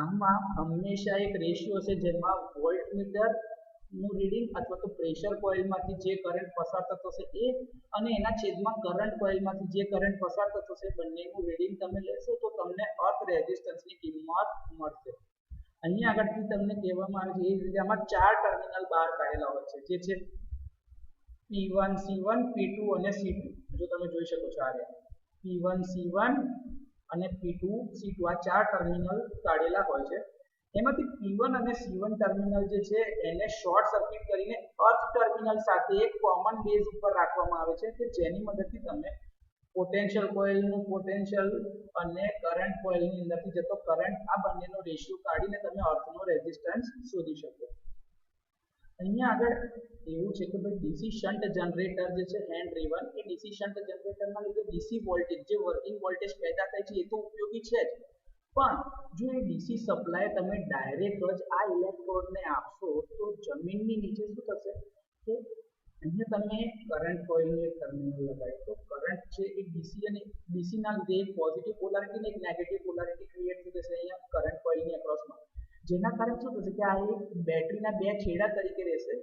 આમાં હંમેશા એક રેશિયો છે જેમાં વોલ્ટમીટર નું રીડિંગ અથવા તો પ્રેશર કોઇલમાંથી જે કરંટ પસાર થતો છે એ અને એના છેદમાં કરંટ કોઇલમાંથી જે કરંટ પસાર થતો છે બંનેનું રીડિંગ તમે લેશો તો તમને અર્થ રેઝિસ્ટન્સની કિંમત મળશે. અહીંયા આગળથી તમને કહેવામાં આવે છે એ રીતે આમાં 4 ટર્મિનલ બહાર કાઢેલા હોય છે, જે છે P1 C1 P2 અને C2. જો તમે જોઈ શકો છો આ P1 C1 અને P2 C2 આ 4 ટર્મિનલ કાઢેલા હોય છે. એમાંથી P1 અને C1 ટર્મિનલ જે છે એને શોર્ટ સર્કિટ કરીને અર્થ ટર્મિનલ સાથે એક કોમન બેઝ ઉપર રાખવામાં આવે છે કે જેની મદદથી તમે પોટેન્શિયલ કોઇલનું પોટેન્શિયલ અને કરંટ કોઇલની અંદરથી જતો કરંટ આ બંનેનો રેશિયો કાઢીને તમે અર્થનો રેઝિસ્ટન્સ શોધી શકો. અહીંયા આગળ એવું છે કે ભાઈ ડીસી શન્ટ જનરેટર જે છે હેન્ડ ડ્રીવન, એ ડીસી શન્ટ જનરેટરના લીધે ડીસી વોલ્ટેજ જે વર્કિંગ વોલ્ટેજ પેદા થાય છે એ તો ઉપયોગી છે જ, પણ જો એ ડીસી સપ્લાય તમે ડાયરેક્ટ જ આ ઇલેક્ટ્રોડને આપશો તો જમીનની નીચે શું થશે કે અહીંયા તમે કરંટ કોઇલનું એક ટર્મિનલ લગાવ્યું તો કરંટ છે એ ડીસી અને ડીસીના લીધે એક પોઝિટિવ પોલારિટી અને એક નેગેટિવ પોલારિટી ક્રિએટ થઈ જશે અહીંયા કરંટ કોઇલની અક્રોસમાં, જેના કારણે શું થશે કે આ એક બેટરીના બે છેડા તરીકે રહેશે.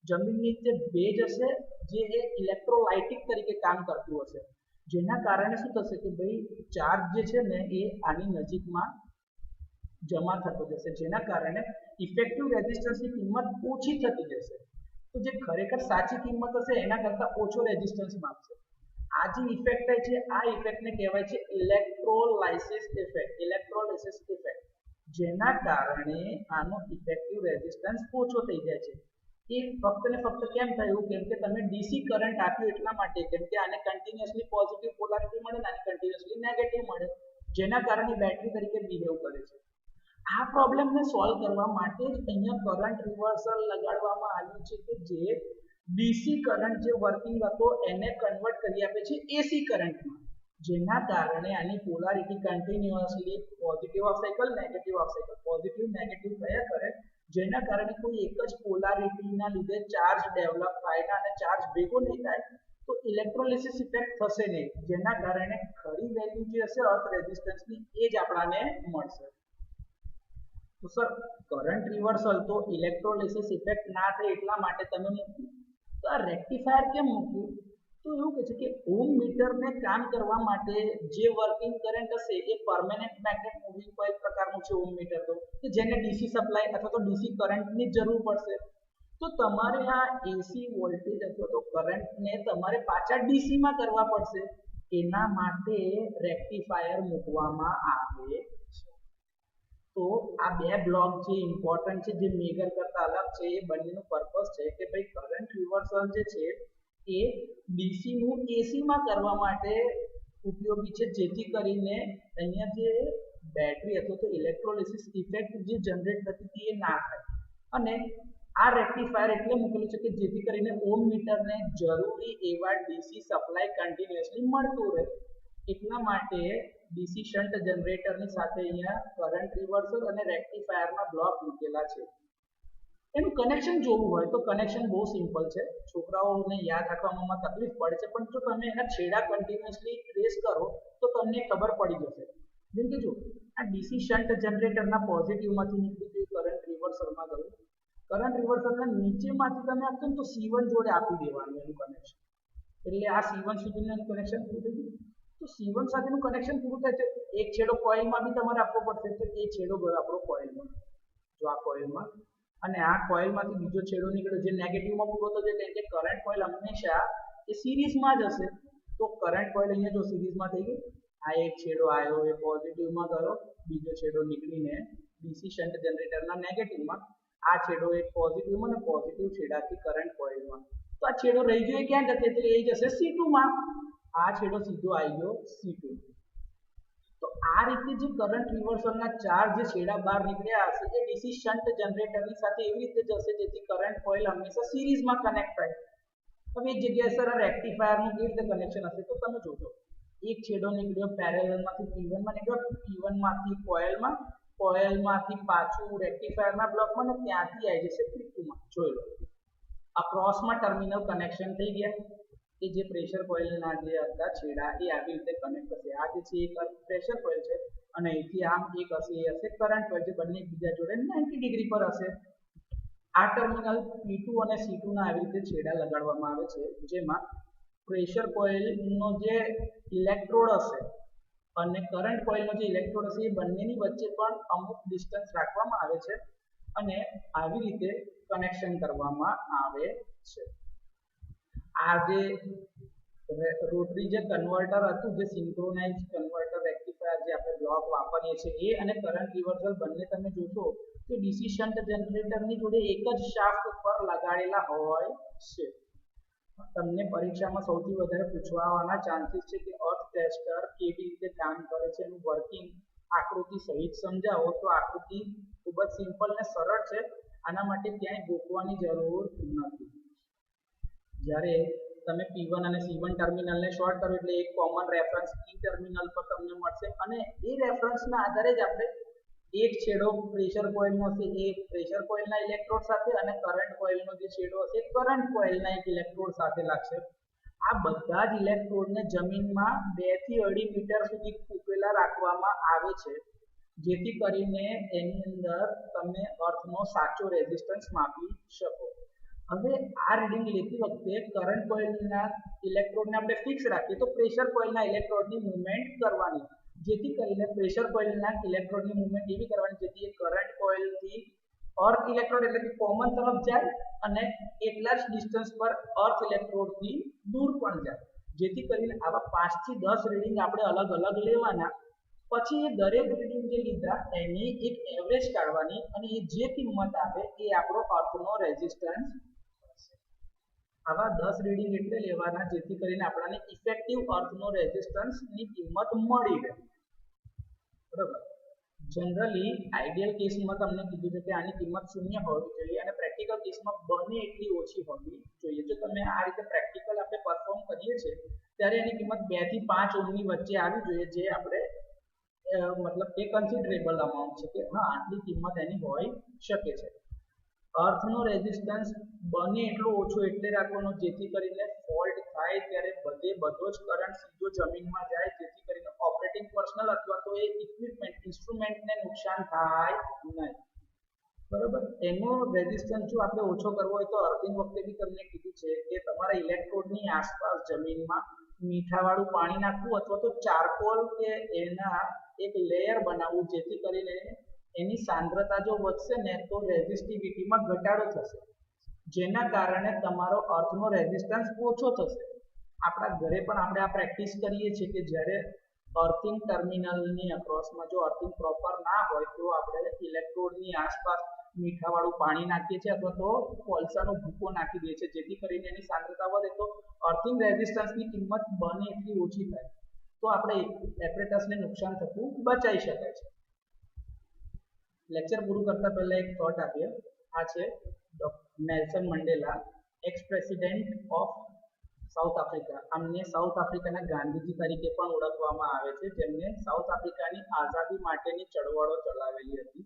જમીનની જે ભેજ હશે જે એ ઇલેક્ટ્રોલાઇટિક તરીકે કામ કરતું હશે, જેના કારણે શું થશે કે ભાઈ ચાર્જ જે છે ને એ આની નજીકમાં જમા થતો જશે, જેના કારણે ઇફેક્ટિવ રેઝિસ્ટન્સની કિંમત ઓછી થતી જશે. તો જે ખરેખર સાચી કિંમત હશે એના કરતાં ઓછો રેઝિસ્ટન્સ માપશે. આ જે ઇફેક્ટ થાય છે આ ઇફેક્ટને કહેવાય છે ઇલેક્ટ્રોલાઇસિસ ઇફેક્ટ, જેના કારણે આનો ઇફેક્ટિવ રેઝિસ્ટન્સ ઓછો થઈ જાય છે. એ ફક્ત ને ફક્ત કેમ થયું? કેમ કે તમે ડીસી કરંટ આપ્યો એટલા માટે, કેમ કે આને કન્ટિન્યુઅસલી પોઝિટિવ પોલારિટી મળે ને આને કન્ટિન્યુઅસલી નેગેટિવ મળે, જેના કારણે બેટરી તરીકે બિહેવ કરે છે. આ પ્રોબ્લેમને સોલ્વ કરવા માટે જ અહીંયા કરંટ રિવર્સર લગાડવામાં આવ્યું છે કે જે ડીસી કરંટ જે વર્કિંગ હતો એને કન્વર્ટ કરી આપે છે એસી કરંટમાં. જેના કારણે આની polarity continuously positive of cycle negative of cycle positive negative થયા કરે, જેના કારણે કોઈ એક જ પોલારિટીના લીધે ચાર્જ ડેવલપ થાય અને ચાર્જ ભેગો નહીં થાય તો ઇલેક્ટ્રોલિસિસ ઇફેક્ટ થશે નહીં, જેના કારણે ખરી વેલ્યુ જે હશે અર્થ રેઝિસ્ટન્સની એ જ આપણને મળશે. તો સર કરંટ રિવર્સલ તો ઇલેક્ટ્રોલિસિસ ઇફેક્ટ ના થાય એટલા માટે તમે મૂક્યું, તો આ રેક્ટિફાયર કેમ મૂક્યું? તો એવું કહે છે કે ઓમ મીટરને કામ કરવા માટે જે વર્કિંગ કરંટ હશે એ પરમેનન્ટ મેગ્નેટ મૂવિંગ કોઇલ પ્રકારનું છે ઓમ મીટર, તો કે જેને ડીસી સપ્લાય અથવા તો ડીસી કરંટની જરૂર પડશે. તો તમારે આ એસી વોલ્ટેજ અથવા તો કરંટને તમારે પાછા ડીસીમાં કરવા પડશે, એના માટે રેક્ટિફાયર મૂકવામાં આવે છે. તો આ બે બ્લોક જે ઇમ્પોર્ટન્ટ છે, જે મેજર કરતા અલગ છે, એ બંનેનું પર્પસ છે કે ભાઈ કરંટ રિવર્સલ જે છે એ ડીસી નું એસી માં કરવા માટે ઉપયોગી છે, જેથી કરીને અહીંયા જે બેટરી અથવા તો ઇલેક્ટ્રોલિસિસ ઇફેક્ટ જે જનરેટ થતી હતી એ ના થાય. અને આ રેક્ટિફાયર એટલે મૂકેલું છે કે જેથી કરીને ઓમ મીટરને જરૂરી એવા ડીસી સપ્લાય કન્ટિન્યુઅસલી મળતું રહે, એટલા માટે ડીસી શન્ટ જનરેટરની સાથે અહીંયા કરંટ રિવર્સલ અને રેક્ટિફાયરના બ્લોક મૂકેલા છે. એનું કનેક્શન જોવું હોય તો કનેક્શન બહુ સિમ્પલ છે, છોકરાઓને યાદ રાખવામાં તકલીફ પડે છે, પણ જો તમે એના છેડા કન્ટિન્યુઅસલી ટ્રેસ કરો તો તમને ખબર પડી જશે. જેમ કે જો આ ડીસી શન્ટ જનરેટરના પોઝિટિવમાંથી નીકળી ગયું કરંટ રિવર્સલમાં ગયું, કરંટ રિવર્સલના નીચેમાંથી તમે આપશો ને તો C1 જોડે આપી દેવાનું એનું કનેક્શન, એટલે આ C1 સુધીનું કનેક્શન પૂરું થઈ ગયું. તો C1 સાથેનું કનેક્શન પૂરું થાય છે, એક છેડો કોઇલમાં બી તમારે આપવો પડશે, તો એ છેડો ગયો આપણો કોઇલમાં, જો આ કોઇલમાં, અને આ કોઇલમાંથી બીજો છેડો નીકળ્યો જે નેગેટિવમાં પૂરો થશે, એટલે કે કરંટ કોઇલ હંમેશા એ સિરીઝમાં જ હશે. તો કરંટ કોઇલ અહીંયા જો સિરીઝમાં થઈ ગઈ, આ એક છેડો આવ્યો એ પોઝિટિવમાં ગયો, બીજો છેડો નીકળીને ડીસી શન્ટ જનરેટરના નેગેટિવમાં, આ છેડો એક પોઝિટિવમાં અને પોઝિટિવ છેડાથી કરંટ કોઇલમાં. તો આ છેડો રહી ગયો એ ક્યાં જશે? તો એ જશે C2 માં. આ છેડો સીધો આવી ગયો C2. તો આ રીતે જે કરંટ રિવર્સલના ચાર જે છેડા બહાર નીકળ્યા હશે એ ડીસી શન્ટ જનરેટરની સાથે એવી રીતે જશે જેથી કરંટ કોઇલ હંમેશા સિરીઝમાં કનેક્ટ થાય. હવે એક જગ્યાએ સર આ રેક્ટિફાયરનું કેવી રીતે કનેક્શન હશે? તો તમે જોજો, એક છેડો નીકળ્યો પેરેલલમાંથી P1 માં નીકળ્યો, P1 માંથી કોઇલમાં, કોઇલમાંથી પાછું રેક્ટિફાયરના બ્લોકમાં ને ત્યાંથી આવી જશે P2 માં. જોઈ લો, આ ક્રોસમાં ટર્મિનલ કનેક્શન થઈ ગયા કે જે પ્રેશર કોઇલના જે હતા છેડા એ આવી રીતે કનેક્ટ થશે. આ જે છે એક પ્રેશર કોઇલ છે અને અહીંથી આમ એક હશે એ હશે કરંટ કોઇલ, જે બંને એકબીજા જોડે 90 ડિગ્રી પર હશે. આ ટર્મિનલ P2 અને C2 ના આવી રીતે છેડા લગાડવામાં આવે છે, જેમાં પ્રેશર કોઇલનો જે ઇલેક્ટ્રોડ હશે અને કરંટ કોઇલનો જે ઇલેક્ટ્રોડ હશે એ બંનેની વચ્ચે પણ અમુક ડિસ્ટન્સ રાખવામાં આવે છે અને આવી રીતે કનેક્શન કરવામાં આવે છે. આ જે રોટરી જે કન્વર્ટર હતું, જે સિન્ક્રોનાઇઝ કન્વર્ટર રેક્ટિફાયર જે આપણે બ્લોક વાપરીએ છીએ, એ અને કરંટ રિવર્સલ બંને તમે જોશો તો ડીસી શન્ટ જનરેટરની જોડે એક જ શાફ્ટ ઉપર લગાડેલા હોય છે. તમને પરીક્ષામાં સૌથી વધારે પૂછવાના ચાન્સીસ છે કે અર્થ ટેસ્ટર કેવી રીતે કામ કરે છે, એનું વર્કિંગ આકૃતિ સહિત સમજાવો. તો આકૃતિ ખૂબ જ સિમ્પલ અને સરળ છે, આના માટે ક્યાંય ગોખવાની જરૂર નથી. જ્યારે તમે P1 અને C1 ટર્મિનલને શોર્ટ કરો એટલે એક કોમન રેફરન્સ કી ટર્મિનલ પર તમને મળશે અને એ રેફરન્સના આધારે જ આપણે એક છેડો પ્રેશર કોઇલનો હશે એ પ્રેશર કોઇલના ઇલેક્ટ્રોડ સાથે અને કરંટ કોઇલનો જે છેડો હશે કરંટ કોઇલના એક ઇલેક્ટ્રોડ સાથે લાગશે. આ બધા જ ઇલેક્ટ્રોડને જમીનમાં 2 થી 2.5 મીટર સુધી ફૂંકેલા રાખવામાં આવે છે, જેથી કરીને એની અંદર તમે અર્થનો સાચો રેઝિસ્ટન્સ માપી શકો. હવે આ રીડિંગ લેતી વખતે કરંટ કોઇલના ઇલેક્ટ્રોડને આપણે ફિક્સ રાખીએ તો પ્રેશર કોઇલના ઇલેક્ટ્રોડની મૂવમેન્ટ કરવાની, જેથી કરીને પ્રેશર કોઇલના ઇલેક્ટ્રોડની મૂવમેન્ટ એવી કરવાની જેથી એ કરંટ કોઇલથી અર્થ ઇલેક્ટ્રોડ એટલે કે કોમન તરફ જાય અને એટલા જ ડિસ્ટન્સ પર અર્થ ઇલેક્ટ્રોડથી દૂર પણ જાય, જેથી કરીને આવા 5 થી 10 રીડિંગ આપણે અલગ અલગ લેવાના. પછી એ દરેક રીડિંગ જે લીધા એની એક એવરેજ કાઢવાની અને એ જે કિંમત આવે એ આપણો અર્થનો રેઝિસ્ટન્સ. આવા 10 રીડિંગ એટલે લેવાના જેથી કરીને આપણને ઇફેક્ટિવ અર્થનો રેઝિસ્ટન્સની કિંમત મળી રહે. બરાબર. જનરલી આઈડિયલ કેસમાં તમને કીધું છે કે આની કિંમત 0 હોવી જોઈએ અને પ્રેક્ટિકલ કેસમાં બને એટલી ઓછી હોવી જોઈએ. જો તમે આ રીતે પ્રેક્ટિકલ આપણે પરફોર્મ કરીએ છીએ ત્યારે એની કિંમત 2 થી 5 ઓહ્મની વચ્ચે આવી જોઈએ, જે આપણે મતલબ એ કન્સિડરેબલ અમાઉન્ટ છે કે હા આટલી કિંમત એની હોઈ શકે છે. અર્થનો રેઝિસ્ટન્સ બને એટલો ઓછો એટલે રાખવાનો જેથી કરીને ફોલ્ટ થાય ત્યારે બધો જ કરંટ સીધો જમીનમાં જાય, જેથી કરીને ઓપરેટિંગ પર્સનલ અથવા તો એ ઇક્વિપમેન્ટ ઇન્સ્ટ્રુમેન્ટને નુકસાન થાય નહીં. બરોબર. એનો રેઝિસ્ટન્સ જો આપણે ઓછો કરવો હોય તો અર્થિંગ વખતે બી તમને કીધું છે કે તમારા ઇલેક્ટ્રોડની આસપાસ જમીનમાં મીઠાવાળું પાણી નાખવું અથવા તો ચારકોલ કે એના એક લેયર બનાવવું, જેથી કરીને એની સાંદ્રતા જો વધશે ને તો રેઝિસ્ટિવિટીમાં ઘટાડો થશે, જેના કારણે તમારો અર્થનો રેઝિસ્ટન્સ ઓછો થશે. આપણા ઘરે પણ આપણે આ પ્રેક્ટિસ કરીએ છીએ કે જ્યારે અર્થિંગ ટર્મિનલની અક્રોસમાં જો અર્થિંગ પ્રોપર ના હોય તો આપણે ઇલેક્ટ્રોડની આસપાસ મીઠાવાળું પાણી નાખીએ છીએ અથવા તો કોલસાનો ભૂકો નાખી દઈએ છીએ, જેથી કરીને એની સાંદ્રતા વધે તો અર્થિંગ રેઝિસ્ટન્સની કિંમત બને એટલી ઓછી થાય, તો આપણે એપરેટસને નુકસાન થતું બચાવી શકાય છે. લેક્ચર પૂરું કરતા પહેલા એક થોટ આપીએ. આ છે Nelson Mandela, x president of south Africa. આમને સાઉથ આફ્રિકાના ગાંધીજી તરીકે પણ ઓળખવામાં આવે છે, જેમને સાઉથ આફ્રિકાની આઝાદી માટેની ચળવળો ચલાવેલી હતી.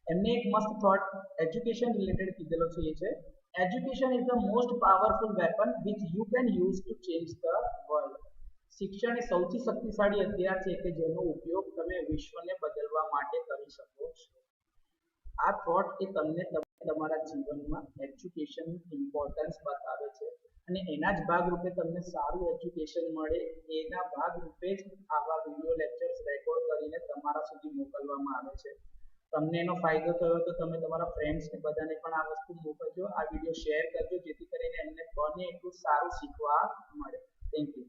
એમને એક મસ્ત થોટ એજ્યુકેશન રિલેટેડ કીધેલો છે. એ છે education is the most powerful weapon which you can use to change the world. શિક્ષણ એ સૌથી શક્તિશાળી હથિયાર છે કે જેનો ઉપયોગ તમે વિશ્વને બદલવા માટે કરી શકો છો. આ થોટ એ તમને તમારા જીવનમાં એજ્યુકેશનનું ઇમ્પોર્ટન્સ બતાવે છે અને એના જ ભાગરૂપે તમને સારું એજ્યુકેશન મળે એના ભાગરૂપે જ આવા વિડીયો લેક્ચર્સ રેકોર્ડ કરીને તમારા સુધી મોકલવામાં આવે છે. તમને એનો ફાયદો થયો તો તમે તમારા ફ્રેન્ડ્સને બધાને પણ આ વસ્તુ મોકલજો, આ વિડીયો શેર કરજો, જેથી કરીને એમને બને એટલું સારું શીખવા મળે. Thank you.